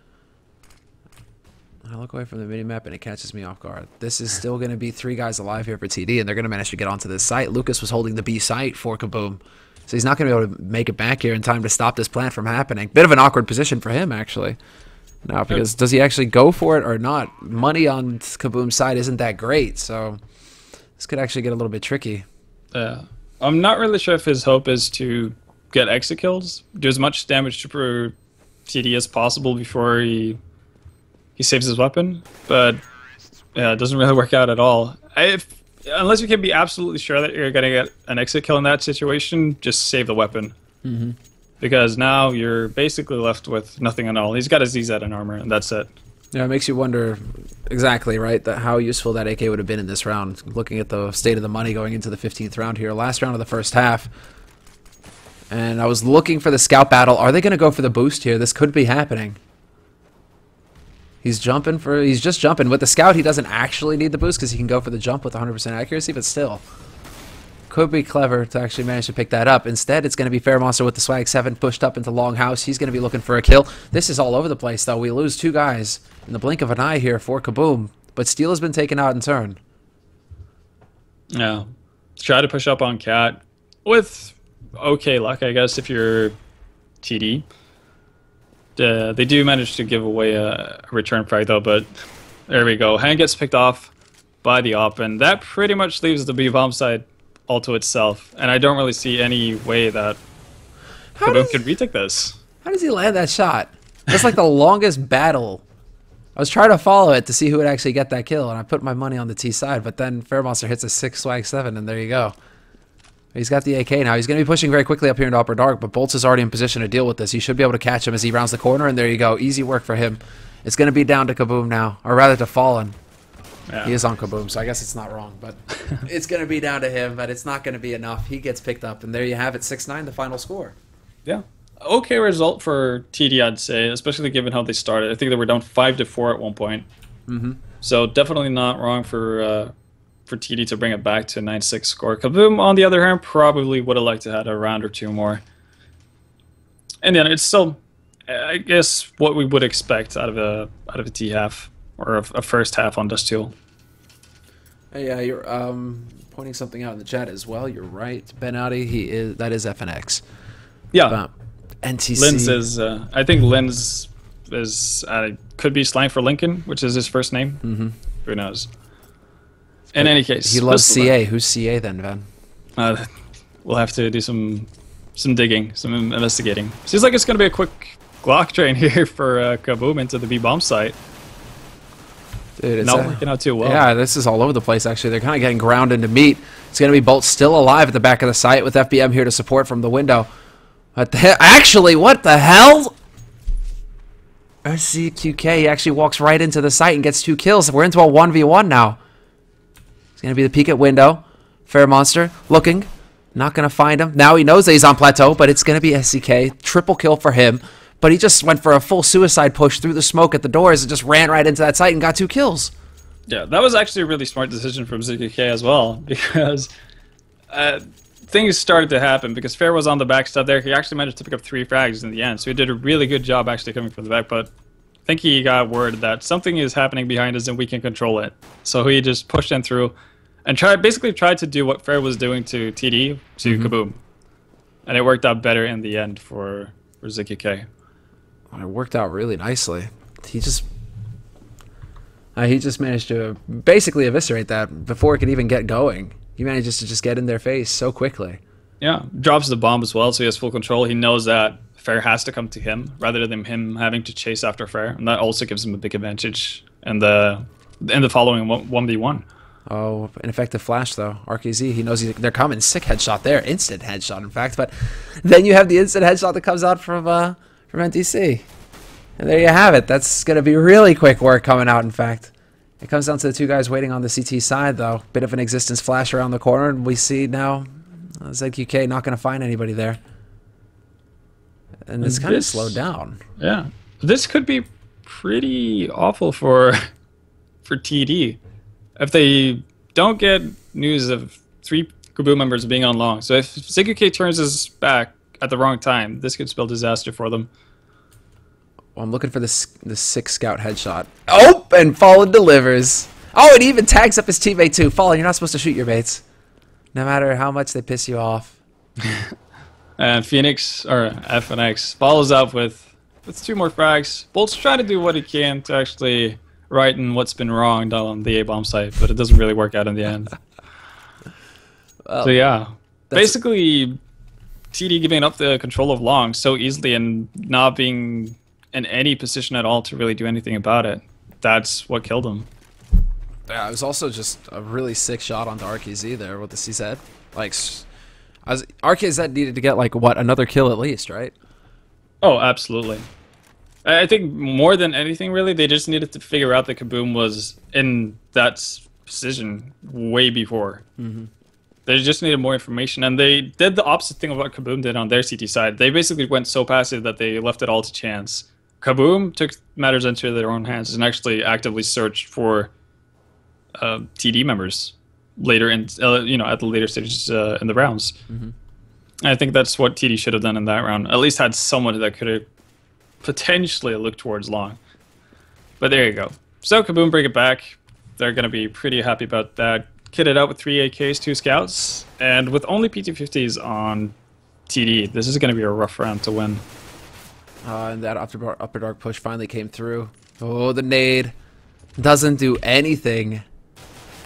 I look away from the minimap and it catches me off guard. This is still going to be 3 guys alive here for TD, and they're going to manage to get onto this site. Lucas was holding the B site for KaBuM, so he's not going to be able to make it back here in time to stop this plant from happening. Bit of an awkward position for him, actually. Now, because does he actually go for it or not? Money on KaBuM's side isn't that great, so this could actually get a little bit tricky. I'm not really sure if his hope is to get exit kills, do as much damage to TD as possible before he saves his weapon, but yeah, it doesn't really work out at all. Unless you can be absolutely sure that you're going to get an exit kill in that situation, just save the weapon. Because now you're basically left with nothing at all. He's got a ZZ and armor, and that's it. Yeah, it makes you wonder exactly, right, how useful that AK would have been in this round. Looking at the state of the money going into the 15th round here, last round of the first half. And I was looking for the scout battle. Are they going to go for the boost here? This could be happening. He's just jumping. With the scout, he doesn't actually need the boost because he can go for the jump with 100% accuracy, but still. Could be clever to actually manage to pick that up. Instead, it's going to be Fairmonster with the swag 7 pushed up into Longhouse. He's going to be looking for a kill. This is all over the place, though. We lose 2 guys in the blink of an eye here for KaBuM, but Steel has been taken out in turn. Yeah. Try to push up on Cat with okay luck, I guess, if you're TD. They do manage to give away a return frag, though, but there we go. Hand gets picked off by the op, and that pretty much leaves the B-bomb side all to itself, and I don't really see any way that KaBuM could retake this. How does he land that shot? That's like the longest battle. I was trying to follow it to see who would actually get that kill, and I put my money on the T side, but then Fairmonster hits a 6 swag 7, and there you go. He's got the AK now. He's going to be pushing very quickly up here into Upper Dark, but Bolts is already in position to deal with this. He should be able to catch him as he rounds the corner, and there you go. Easy work for him. It's going to be down to KaBuM now, or rather to Fallen. Yeah. He is on KaBuM, so I guess it's not wrong, but it's going to be down to him, but it's not going to be enough. He gets picked up, and there you have it, 6-9, the final score. Yeah. Okay result for TD, I'd say, especially given how they started. I think they were down 5-4 at one point. So definitely not wrong for TD to bring it back to a 9-6 score. KaBuM, on the other hand, probably would have liked to have a round or 2 more. And then it's still, I guess, what we would expect out of a T half. Or a first half on Dusteel. Yeah, you're pointing something out in the chat as well. You're right, Ben Audi. That is FNX. Yeah. NTC. Linz is. I think Linz is could be slang for Lincoln, which is his first name. Who knows? In any case, he loves CA. Who's CA then, Van? We'll have to do some digging, some investigating. Seems like it's going to be a quick Glock train here for KaBuM into the B-bomb site. Dude, it's not working out too well. Yeah, this is all over the place, actually. They're kind of getting ground into meat. It's going to be Bolt still alive at the back of the site with FBM here to support from the window. What the hell? Actually, what the hell? SCQK, he actually walks right into the site and gets 2 kills. We're into a 1v1 now. It's going to be the peek at window. Fairmonster looking. Not going to find him. Now he knows that he's on plateau, but it's going to be SCK. Triple kill for him. But he just went for a full suicide push through the smoke at the doors and just ran right into that site and got 2 kills. Yeah, that was actually a really smart decision from ZKK as well, because things started to happen, because Fair was on the back step there. He actually managed to pick up 3 frags in the end, so he did a really good job actually coming from the back, but I think he got word that something is happening behind us and we can control it. So he just pushed in through and basically tried to do what Fair was doing to TD, to KaBuM. And it worked out better in the end for ZKK. It worked out really nicely. He just managed to basically eviscerate that before it could even get going. He manages to just get in their face so quickly. Yeah, drops the bomb as well, so he has full control. He knows that Fair has to come to him rather than him having to chase after Fair, and that also gives him a big advantage in the following 1v1. Oh, an effective flash though. RKZ, he knows they're coming. Sick headshot there, instant headshot in fact. But then you have the instant headshot that comes out from NTC. And there you have it. That's going to be really quick work coming out, in fact. It comes down to the two guys waiting on the CT side, though. Bit of an existence flash around the corner, and we see now ZQK not going to find anybody there. And it's kind of slowed down. Yeah. This could be pretty awful for TD if they don't get news of 3 KaBuM members being on long. So if ZQK turns his back at the wrong time, this could spell disaster for them. Well, I'm looking for the 6 scout headshot. Oh, and Fallen delivers. Oh, and he even tags up his teammate too. Fallen, you're not supposed to shoot your mates, no matter how much they piss you off. And Phoenix, or FNX, follows up with 2 more frags. Bolt's trying to do what he can to actually righten what's been wrong down on the A-bomb site, but it doesn't really work out in the end. So yeah, basically TD giving up the control of long so easily and not being in any position at all to really do anything about it. That's what killed him. Yeah, it was also just a really sick shot onto RKZ there with the CZ. Like, RKZ needed to get, like, what, another kill at least, right? Oh, absolutely. I think more than anything, really, they just needed to figure out that KaBuM was in that position way before. Mm-hmm. They just needed more information, and they did the opposite thing of what KaBuM did on their CT side. They basically went so passive that they left it all to chance. KaBuM took matters into their own hands and actually actively searched for TD members later in, at the later stages in the rounds. Mm-hmm. And I think that's what TD should have done in that round. At least had someone that could have potentially looked towards long. But there you go. So KaBuM bring it back. They're going to be pretty happy about that. Kitted out with 3 AKs, 2 scouts, and with only PT50s on TD, this is going to be a rough round to win. And that upper dark push finally came through. Oh, the nade doesn't do anything.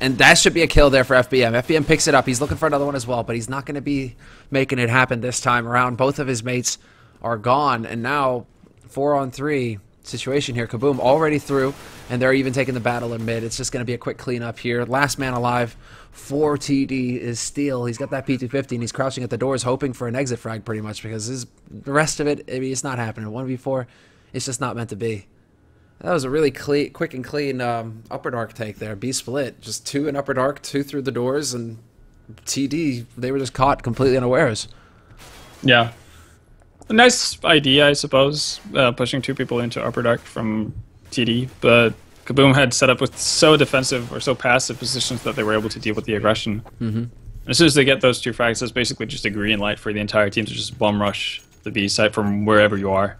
And that should be a kill there for FBM. FBM picks it up. He's looking for another one as well, but he's not going to be making it happen this time around. Both of his mates are gone, and now 4-on-3 situation here. KaBuM already through, and they're even taking the battle in mid. It's just going to be a quick cleanup here. Last man alive for TD is Steel. He's got that P250, and he's crouching at the doors hoping for an exit frag pretty much, because the rest of it, I mean, it's not happening. 1v4, it's just not meant to be. That was a really quick and clean upper dark take there. B split, just 2 in upper dark, 2 through the doors, and TD, they were just caught completely unawares. Yeah. A nice idea, I suppose, pushing 2 people into upper dark from TD, but KaBuM had set up with so defensive or so passive positions that they were able to deal with the aggression. Mm-hmm. As soon as they get those 2 frags, it's basically just a green light for the entire team to just bum rush the B site from wherever you are.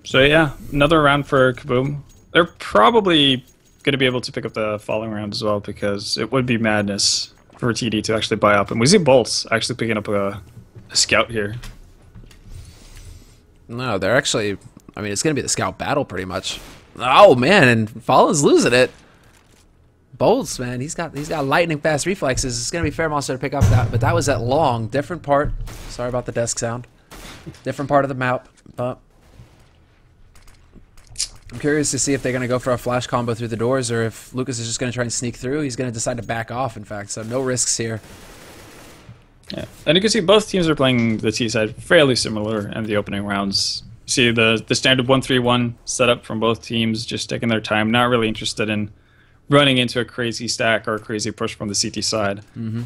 So yeah, another round for KaBuM. They're probably going to be able to pick up the following round as well, because it would be madness for TD to actually buy up. And we see Bolts actually picking up a scout here. No, they're actually, I mean, it's going to be the scout battle pretty much. Oh man, and Fallen's losing it. Bolts, man, he's got lightning fast reflexes. It's going to be fair monster to pick up that, but that was at long. Different part. Sorry about the desk sound. Different part of the map, but I'm curious to see if they're going to go for a flash combo through the doors, or if Lucas is just going to try and sneak through. He's going to decide to back off, in fact, so no risks here. Yeah, and you can see both teams are playing the T side fairly similar in the opening rounds. You see the standard 1-3-1 setup from both teams, just taking their time, not really interested in running into a crazy stack or a crazy push from the CT side. Mm-hmm.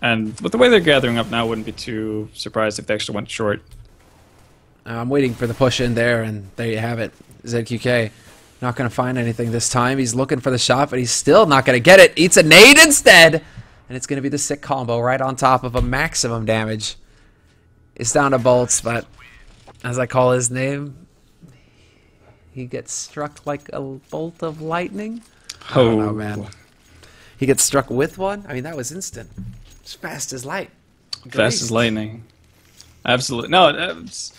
And with the way they're gathering up now, I wouldn't be too surprised if they actually went short. I'm waiting for the push in there, and there you have it. ZQK not going to find anything this time. He's looking for the shot, but he's still not going to get it. Eats a nade instead, and it's going to be the sick combo right on top of a maximum damage. It's down to Bolts, but as I call his name, he gets struck like a bolt of lightning. I don't know, man. He gets struck with one? I mean, that was instant. It's fast as light. Fast as lightning. Absolutely. No, it's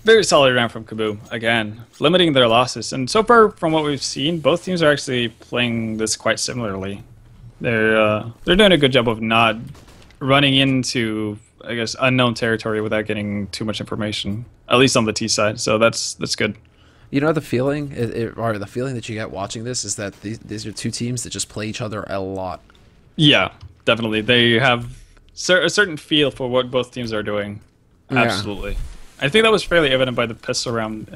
very solid round from KaBuM. Again, limiting their losses. And so far, from what we've seen, both teams are actually playing this quite similarly. They're doing a good job of not running into, I guess, unknown territory without getting too much information, at least on the T side. So that's good. You know, the feeling, or the feeling that you get watching this is that these are 2 teams that just play each other a lot. Yeah, definitely. They have a certain feel for what both teams are doing. Absolutely. I think that was fairly evident by the pistol round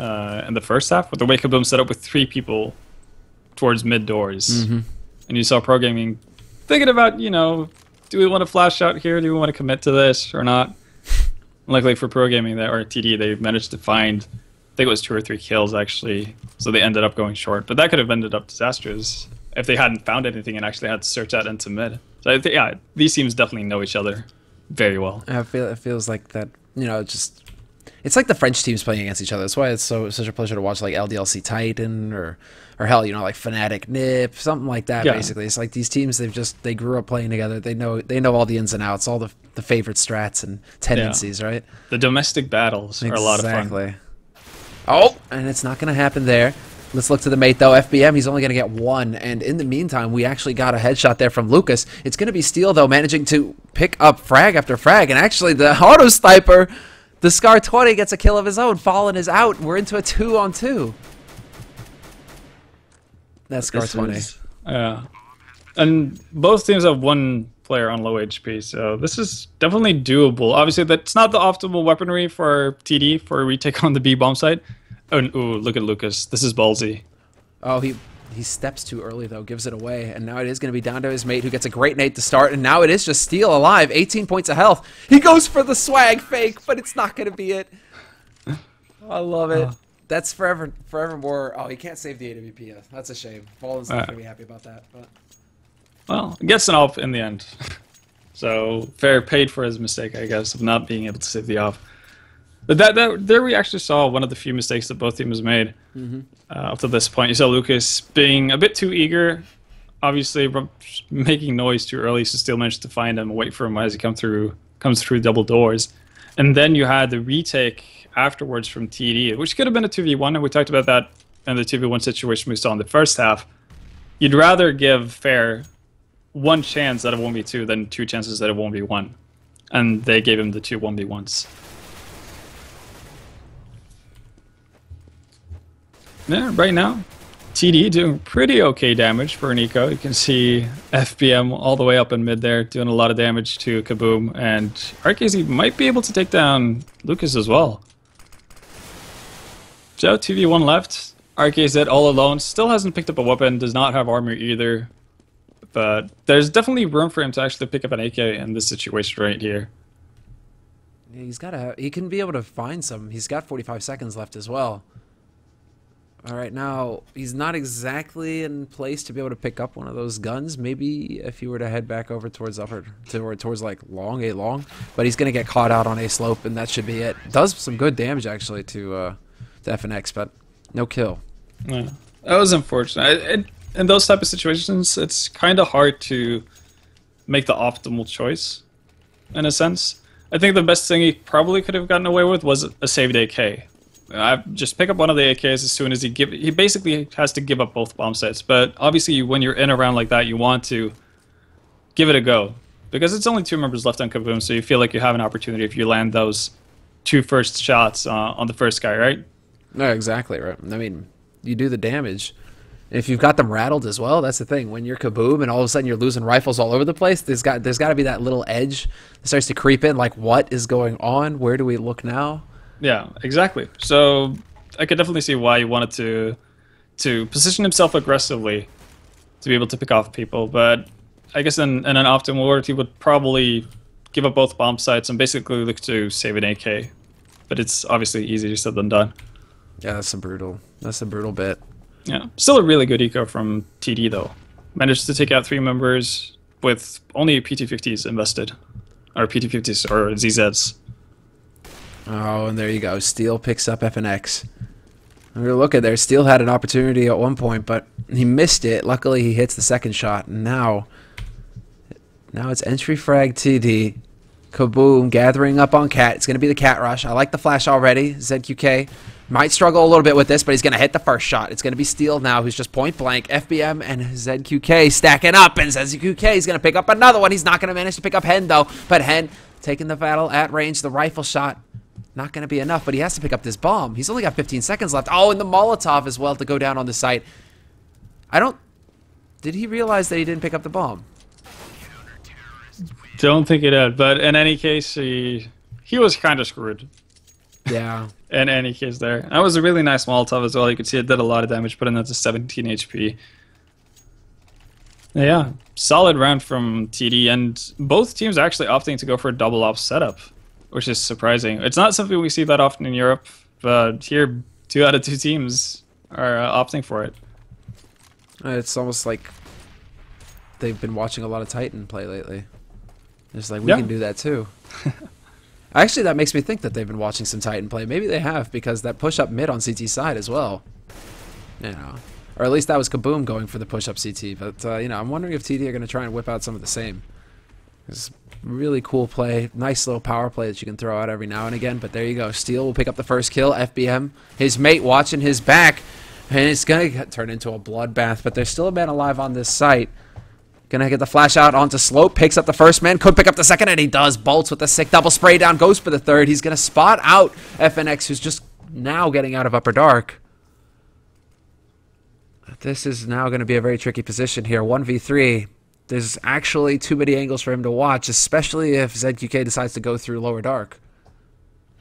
in the first half, with the way KaBuM set up with 3 people towards mid doors. And you saw Pro Gaming thinking about, you know, do we want to flash out here? Do we want to commit to this or not? Luckily for Pro Gaming, or TD, they managed to find, I think it was 2 or 3 kills actually, so they ended up going short. But that could have ended up disastrous if they hadn't found anything and actually had to search out into mid. So I think, yeah, these teams definitely know each other very well. It feels like that, you know, just... It's like the French teams playing against each other. That's why it's such a pleasure to watch like LDLC Titan or hell, you know, like Fnatic Nip, something like that. Yeah. Basically, it's like these teams they grew up playing together. They know all the ins and outs, all the favorite strats and tendencies, right? The domestic battles are a lot of fun. Exactly. Oh, and it's not going to happen there. Let's look to the mate, though. FBM, he's only going to get 1. And in the meantime, we actually got a headshot there from Lucas. It's going to be Steel, though, managing to pick up frag after frag. And actually, the auto sniper, the Scar 20, gets a kill of his own. Fallen is out. We're into a 2-on-2. That's Scar 20. Yeah. And both teams have 1 player on low HP, so this is definitely doable. Obviously, that's not the optimal weaponry for TD for a retake on the B bomb site. Oh, ooh, look at Lucas. This is ballsy. Oh, he steps too early, though, gives it away. And now it is going to be down to his mate, who gets a great nade to start. And now it is just Steel alive, 18 points of health. He goes for the swag fake, but it's not going to be it. I love it. That's forevermore. Oh, he can't save the AWP. That's a shame. Fallen's not going to be happy about that. But. Well, gets an off in the end. So, fair paid for his mistake, I guess, of not being able to save the off. But there we actually saw one of the few mistakes that both teams made up to this point. You saw Lucas being a bit too eager, obviously making noise too early, so still managed to find him and wait for him as he comes through double doors. And then you had the retake afterwards from TD, which could have been a 2v1, and we talked about that in the 2v1 situation we saw in the first half. You'd rather give Fair 1 chance that it won't be 2 than 2 chances that it won't be 1. And they gave him the 2 1v1s. Yeah, right now, TD doing pretty okay damage for Nico. You can see FBM all the way up in mid there, doing a lot of damage to KaBuM, and RKZ might be able to take down Lucas as well. Joe, 2v1 left. RKZ all alone, still hasn't picked up a weapon, does not have armor either. But there's definitely room for him to actually pick up an AK in this situation right here. Yeah, he can be able to find some. He's got 45 seconds left as well. All right, now, he's not exactly in place to be able to pick up one of those guns. Maybe if he were to head back over towards towards like A long, but he's going to get caught out on A slope, and that should be it. Does some good damage, actually, to FNX, but no kill. Yeah, that was unfortunate. In those type of situations, it's kind of hard to make the optimal choice, in a sense. I think the best thing he probably could have gotten away with was a saved AK. I just pick up one of the AKs as soon as he basically has to give up both bomb sites. But obviously, when you're in a round like that, you want to give it a go, because it's only 2 members left on KaBuM, so you feel like you have an opportunity if you land those 2 first shots on the first guy, right? No, exactly right. I mean, you do the damage. If you've got them rattled as well, that's the thing. When you're KaBuM and all of a sudden you're losing rifles all over the place, there's got to be that little edge that starts to creep in. Like, what is going on? Where do we look now? Yeah, exactly. So I could definitely see why he wanted to position himself aggressively to be able to pick off people. But I guess in an optimal world, he would probably give up both bomb sites and basically look to save an AK. But it's obviously easier said than done. Yeah, that's a brutal bit. Yeah, still a really good eco from TD though. Managed to take out 3 members with only PT50s invested, or PT50s or ZZs. Oh, and there you go. Steel picks up FNX. Look at there. Steel had an opportunity at one point, but he missed it. Luckily, he hits the second shot. And now it's entry frag TD. KaBuM gathering up on Cat. It's going to be the Cat rush. I like the flash already. ZQK might struggle a little bit with this, but he's going to hit the first shot. It's going to be Steel now, who's just point blank. FBM and ZQK stacking up, and ZQK is going to pick up another one. He's not going to manage to pick up Hen, though. But Hen taking the battle at range. The rifle shot not going to be enough, but he has to pick up this bomb. He's only got 15 seconds left. Oh, and the Molotov as well to go down on the site. Did he realize that he didn't pick up the bomb? Don't think it did, but in any case, he was kind of screwed. Yeah. In any case there. That was a really nice Molotov as well. You could see it did a lot of damage, putting that to 17 HP. Yeah, solid round from TD, and both teams actually opting to go for a double op setup, which is surprising. It's not something we see that often in Europe, but here 2 out of 2 teams are opting for it. It's almost like they've been watching a lot of Titan play lately. It's like, we can do that too. Actually, that makes me think that they've been watching some Titan play. Maybe they have, because that push-up mid on CT side as well. You know, or at least that was KaBuM going for the push-up CT. But, you know, I'm wondering if TD are going to try and whip out some of the same. It's really cool play. Nice little power play that you can throw out every now and again. But there you go. Steel will pick up the first kill. FBM, his mate watching his back. And it's going to turn into a bloodbath. But there's still a man alive on this site. Gonna get the flash out onto Slope, picks up the first man, could pick up the second, and he does. Bolts with the sick double spray down, goes for the third. He's gonna spot out FNX, who's just now getting out of Upper Dark. This is now gonna be a very tricky position here. 1v3. There's actually too many angles for him to watch, especially if ZQK decides to go through Lower Dark.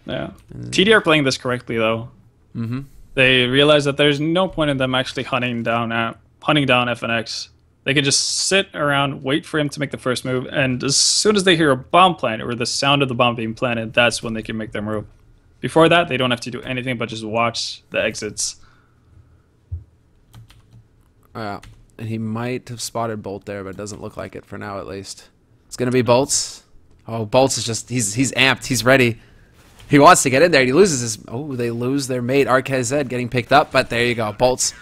Yeah. TD are playing this correctly, though. They realize that there's no point in them actually hunting down FNX. They can just sit around, wait for him to make the first move, and as soon as they hear a bomb plant or the sound of the bomb being planted, that's when they can make their move. Before that, they don't have to do anything but just watch the exits. And he might have spotted Bolt there, but it doesn't look like it for now, at least. It's going to be Bolts. Oh, Bolts is just, he's amped. He's ready. He wants to get in there. He loses his, oh, they lose their mate, RKZ, getting picked up, but there you go. Bolts,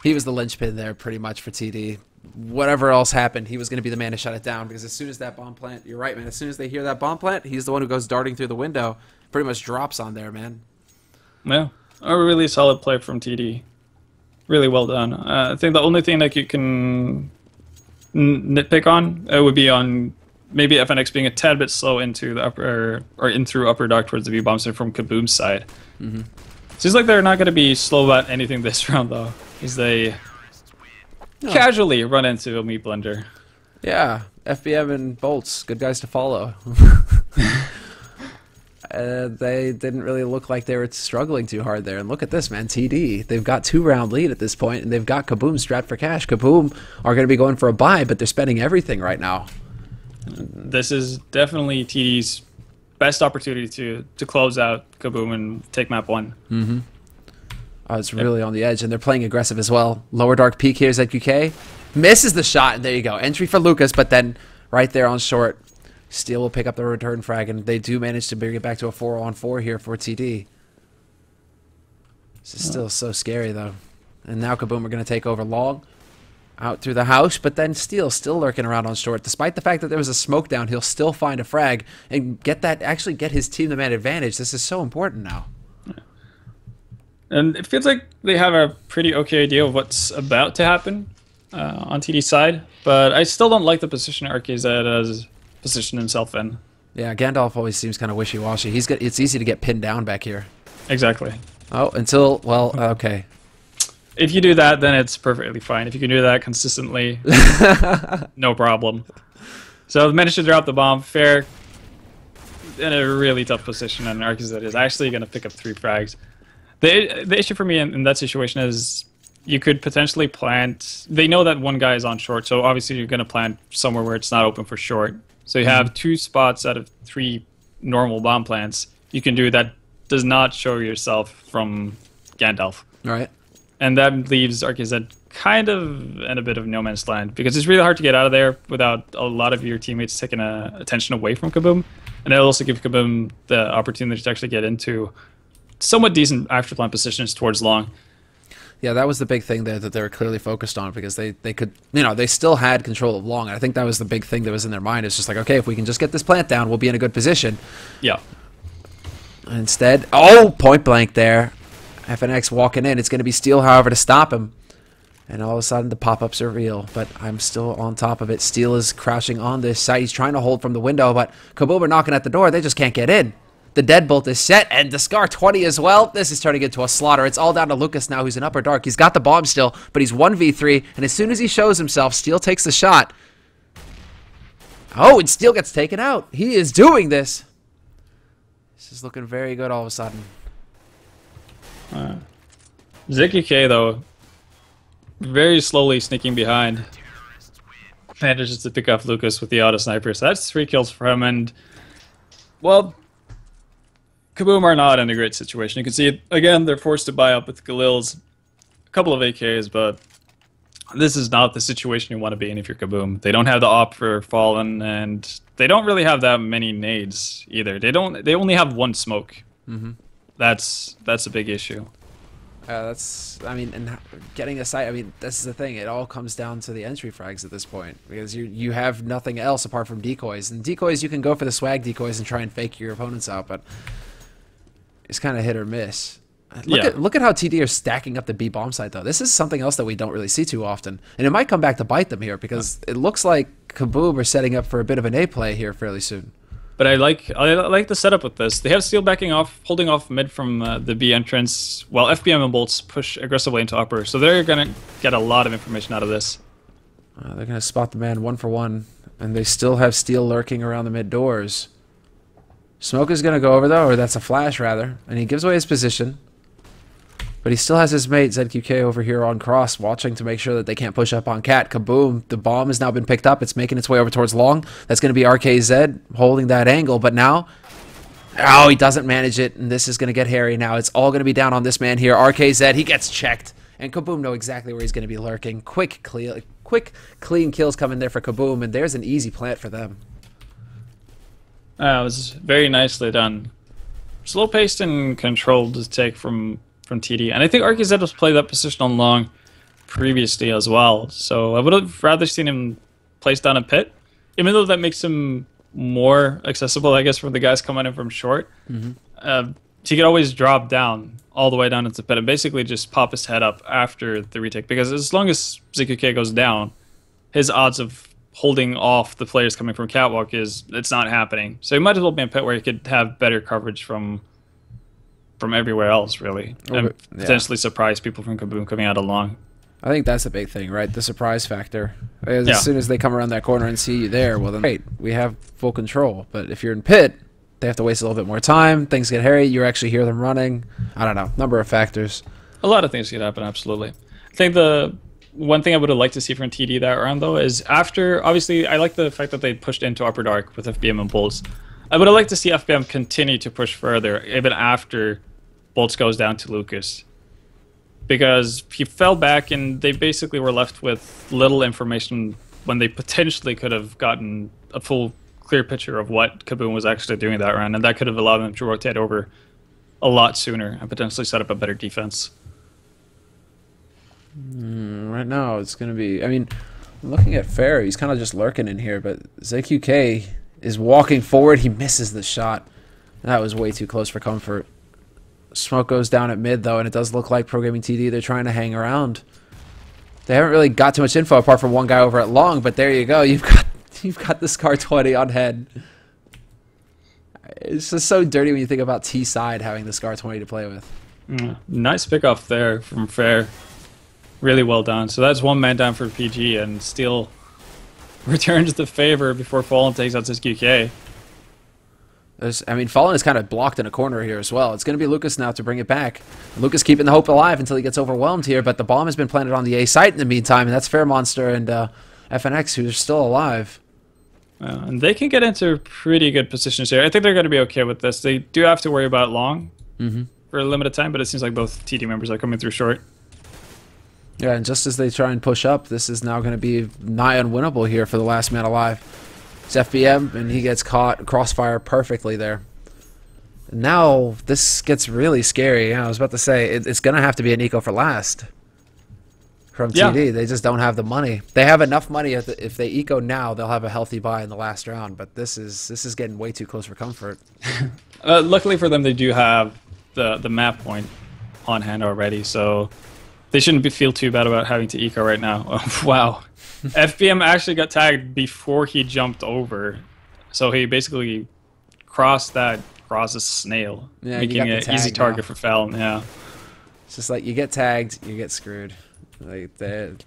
he was the linchpin there pretty much for TD. Whatever else happened, he was going to be the man to shut it down, because as soon as that bomb plant, you're right, man, as soon as they hear that bomb plant, he's the one who goes darting through the window. Pretty much drops on there, man. Yeah, a really solid play from TD. Really well done. I think the only thing that you can nitpick on would be on maybe FNX being a tad bit slow into the upper, or in through Upper Dark towards the V-bombs from KaBuM's side. Seems like they're not going to be slow about anything this round, though, as they casually run into a meat blender. Yeah, FBM and Bolts, good guys to follow. They didn't really look like they were struggling too hard there. And look at this, man, TD. They've got 2-round lead at this point, and they've got KaBuM strapped for cash. KaBuM are going to be going for a buy, but they're spending everything right now. This is definitely TD's best opportunity to close out KaBuM and take map 1. It's really on the edge, and they're playing aggressive as well. Lower Dark peek here, ZQK. Misses the shot, and there you go. Entry for Lucas, but then right there on short, Steel will pick up the return frag, and they do manage to bring it back to a 4-on-4 here for TD. This is still so scary, though. And now KaBuM are going to take over long. Out through the house, but then Steel still lurking around on short. Despite the fact that there was a smoke down, he'll still find a frag and actually get his team the man advantage. This is so important now. And it feels like they have a pretty okay idea of what's about to happen on TD's side, but I still don't like the position RKZ has positioned himself in. Yeah, Gandalf always seems kind of wishy-washy. It's easy to get pinned down back here. Exactly. Oh, until, well, okay. If you do that, then it's perfectly fine. If you can do that consistently, no problem. So they managed to drop the bomb. Fair in a really tough position, and RKZ is actually going to pick up 3 frags. The issue for me in that situation is you could potentially plant. They know that one guy is on short, so obviously you're going to plant somewhere where it's not open for short. So you have 2 spots out of 3 normal bomb plants you can do that does not show yourself from Gandalf. All right. And that leaves RKZ kind of in a bit of no man's land, because it's really hard to get out of there without a lot of your teammates taking attention away from KaBuM. And it'll also give KaBuM the opportunity to actually get into somewhat decent afterplan positions towards long. Yeah, that was the big thing there that they were clearly focused on, because they could, you know, they still had control of long. And I think that was the big thing that was in their mind. It's just like, okay, if we can just get this plant down, we'll be in a good position. Yeah. Instead, oh, point blank there. FNX walking in. It's going to be Steel, however, to stop him. And all of a sudden, the pop-ups are real. But I'm still on top of it. Steel is crouching on this site. He's trying to hold from the window, but KaBuM are knocking at the door. They just can't get in. The deadbolt is set, and the Scar 20 as well. This is turning into a slaughter. It's all down to Lucas now, who's in Upper Dark. He's got the bomb still, but he's 1v3, and as soon as he shows himself, Steel takes the shot. Oh, and Steel gets taken out. He is doing this. This is looking very good all of a sudden. ZQK, though, very slowly sneaking behind, manages to pick off Lucas with the auto sniper. So that's 3 kills for him. And, well, KaBuM are not in a great situation. You can see, it, again, they're forced to buy up with Galil's, a couple of AKs, but this is not the situation you want to be in if you're KaBuM. They don't have the op for Fallen, and they don't really have that many nades either. They only have 1 smoke. Mm-hmm. That's a big issue. I mean, and getting a sight. I mean, this is the thing. It all comes down to the entry frags at this point, because you have nothing else apart from decoys. And decoys, you can go for the swag decoys and try and fake your opponents out, but it's kind of hit or miss. Look at how TD are stacking up the B bomb site, though. This is something else that we don't really see too often, and it might come back to bite them here, because it looks like KaBuM are setting up for a bit of an A play here fairly soon. But I like the setup with this. They have Steel backing off, holding off mid from the B entrance, while FBM and Bolts push aggressively into upper. So they're going to get a lot of information out of this. They're going to spot the man 1 for 1, and they still have Steel lurking around the mid doors. Smoke is going to go over, though, or that's a flash, rather, and he gives away his position. But he still has his mate, ZQK, over here on cross, watching to make sure that they can't push up on Cat. KaBuM, the bomb has now been picked up. It's making its way over towards Long. That's going to be RKZ holding that angle. But now, oh, he doesn't manage it, and this is going to get hairy now. It's all going to be down on this man here. RKZ, he gets checked. And KaBuM know exactly where he's going to be lurking. Quick, clean kills coming there for KaBuM, and there's an easy plant for them. It was very nicely done. Slow-paced and controlled to take from TD. And I think RKZ has played that position on Long previously as well. So I would have rather seen him placed down a pit, even though that makes him more accessible, I guess, for the guys coming in from short. Mm-hmm. He could always drop down all the way down into the pit and basically just pop his head up after the retake. Because as long as ZQK goes down, his odds of holding off the players coming from Catwalk it's not happening. So he might as well be in pit where he could have better coverage from everywhere else, really, and potentially surprise people from KaBuM coming out along. I think that's a big thing, right? The surprise factor. As soon as they come around that corner and see you there, well then, great, we have full control. But if you're in pit, they have to waste a little bit more time. Things get hairy. You actually hear them running. I don't know. Number of factors. A lot of things could happen, absolutely. I think the one thing I would have liked to see from TD that round, though, is after, obviously, I like the fact that they pushed into Upper Dark with FBM and Bolts. I would have liked to see FBM continue to push further, even after Bolts goes down to Lucas, because he fell back and they basically were left with little information when they potentially could have gotten a full clear picture of what KaBuM was actually doing that round, and that could have allowed them to rotate over a lot sooner and potentially set up a better defense. Right now it's going to be, I mean, looking at Fair, he's kind of just lurking in here, but ZQK is walking forward. He misses the shot. That was way too close for comfort. Smoke goes down at mid, though, and it does look like ProGaming.TD, they're trying to hang around. They haven't really got too much info apart from one guy over at Long, but there you go. You've got the Scar 20 on head. It's just so dirty when you think about T side having the Scar 20 to play with. Nice pickoff there from Fair. Really well done. So that's 1 man down for PG, and Steel returns the favor before Fallen takes out his QK. I mean, Fallen is kind of blocked in a corner here as well. It's going to be Lucas now to bring it back. Lucas keeping the hope alive until he gets overwhelmed here, but the bomb has been planted on the A site in the meantime, and that's Fair Monster and FNX, who are still alive. And they can get into pretty good positions here. I think they're going to be okay with this. They do have to worry about Long for a limited time, but it seems like both TD members are coming through short. Yeah, and just as they try and push up, this is now going to be nigh unwinnable here for the last man alive. It's FBM, and he gets caught crossfire perfectly there. Now, this gets really scary. Yeah, I was about to say, it's going to have to be an eco for last from TD. They just don't have the money. They have enough money. If they eco now, they'll have a healthy buy in the last round, but this is getting way too close for comfort. Luckily for them, they do have the map point on hand already, so they shouldn't feel too bad about having to eco right now. Oh, wow. FBM actually got tagged before he jumped over. So he basically crossed that crosses snail, making an easy target for Fallon. Yeah. It's just like you get tagged, you get screwed. Like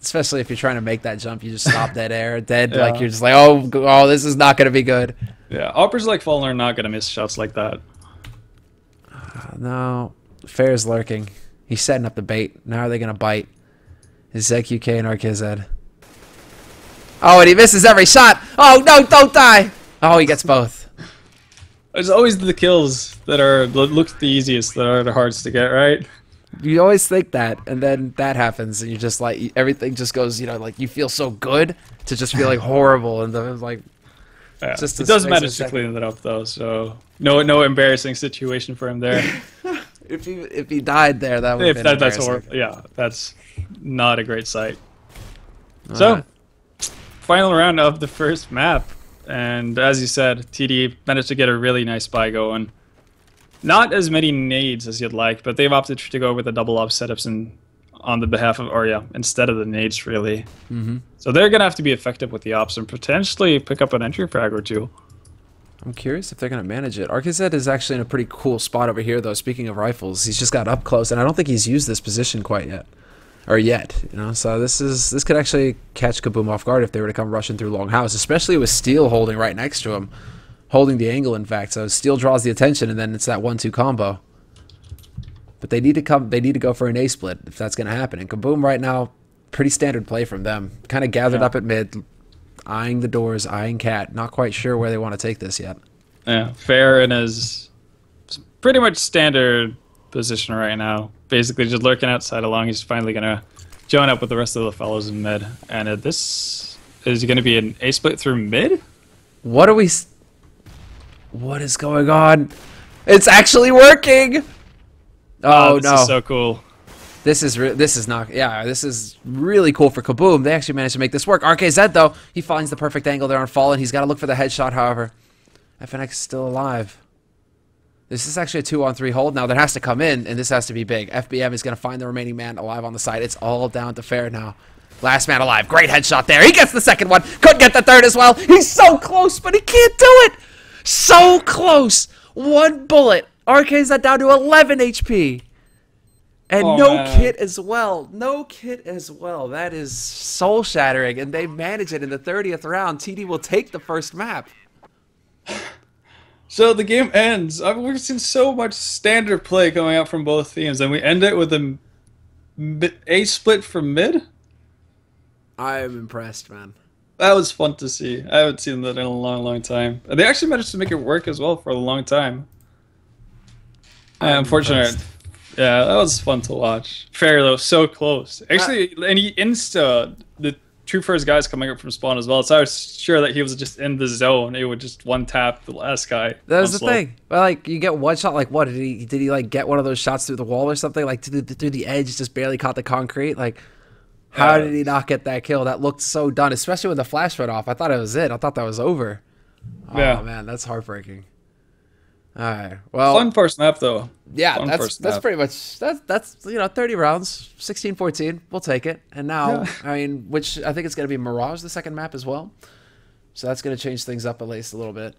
especially if you're trying to make that jump, you just stop dead air. Like you're just like, oh, this is not going to be good. Yeah, uppers like Fallon are not going to miss shots like that. No, Fair's lurking. He's setting up the bait. Now are they going to bite? Is ZQK and RKZ? Oh, and he misses every shot. Oh, no, don't die. Oh, he gets both. There's always the kills that look the easiest, that are the hardest to get, right? You always think that, and then that happens, and you just like everything just goes, you know, like you feel so good to just feeling horrible, and then like yeah. Just it does manage to clean it up though, so no embarrassing situation for him there. if he died there, that would have been that's horrible. Yeah, that's not a great sight. All so, right. Final round of the first map, and as you said, TD managed to get a really nice buy going. Not as many nades as you'd like, but they've opted to go with the double op setups on the behalf of, or yeah, instead of the nades really. So they're gonna have to be effective with the ops and potentially pick up an entry frag or two. I'm curious if they're gonna manage it. RKZ is actually in a pretty cool spot over here, though. Speaking of rifles, he's just got up close, and I don't think he's used this position quite yet, you know. So this could actually catch KaBuM off guard if they were to come rushing through long house, especially with Steel holding right next to him. Holding the angle, in fact, so Steel draws the attention, and then it's that 1-2 combo. But they need to go for an A split if that's going to happen. And KaBuM right now, pretty standard play from them. Kind of gathered up at mid, eyeing the doors, eyeing cat. Not quite sure where they want to take this yet. Yeah, fair in his pretty much standard position right now. Basically, just lurking outside along. He's finally going to join up with the rest of the fellows in mid. And this is going to be an A split through mid. What is going on? It's actually working. Oh this is so cool. This is really cool for KaBuM. They actually managed to make this work. RKZ though, he finds the perfect angle there on Fallen. He's got to look for the headshot. However, FNX is still alive. This is actually a 2-on-3 hold now. That has to come in, and this has to be big. FBM is going to find the remaining man alive on the side. It's all down to Fair now. Last man alive. Great headshot there. He gets the second one. Could get the third as well. He's so close, but he can't do it. So close. One bullet. RKZ down to 11 HP. And kit as well. No kit as well. That is soul shattering. And they manage it in the 30th round. TD will take the first map. So the game ends. We've seen so much standard play coming out from both teams. And we end it with a split from mid. I am impressed, man. That was fun to see. I haven't seen that in a long time. And they actually managed to make it work as well for a long time. Unfortunately, yeah, that was fun to watch. Fair though, so close. Actually, and he the true first guys coming up from spawn as well. So I was sure that he was just in the zone. It would just one tap the last guy. That was the thing. Well, like you get one shot. Like what did he like get one of those shots through the wall or something? Like through the edge, just barely caught the concrete. Like. How did he not get that kill? That looked so done, especially when the flash went off. I thought it was it. I thought that was over. Oh, man, that's heartbreaking. All right. Well, fun first map, though. Yeah, that's pretty much... That's 30 rounds, 16-14. We'll take it. And now, I mean, which I think it's going to be Mirage, the second map as well. So that's going to change things up at least a little bit.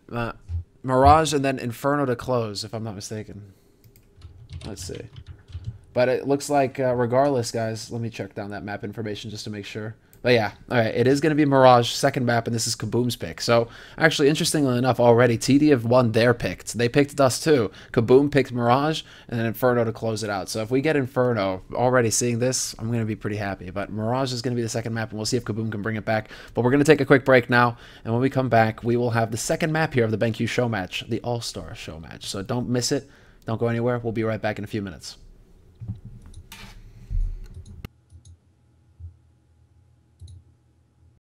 Mirage and then Inferno to close, if I'm not mistaken. Let's see. But it looks like, regardless, guys, let me check down that map information just to make sure. But yeah, all right, it is going to be Mirage, second map, and this is KaBuM's pick. So actually, interestingly enough, already, TD have won their picks. They picked Dust too. KaBuM picked Mirage, and then Inferno to close it out. So if we get Inferno, already seeing this, I'm going to be pretty happy. But Mirage is going to be the second map, and we'll see if KaBuM can bring it back. But we're going to take a quick break now, and when we come back, we will have the second map here of the BenQ Showmatch, the All-Star Showmatch. So don't miss it. Don't go anywhere. We'll be right back in a few minutes.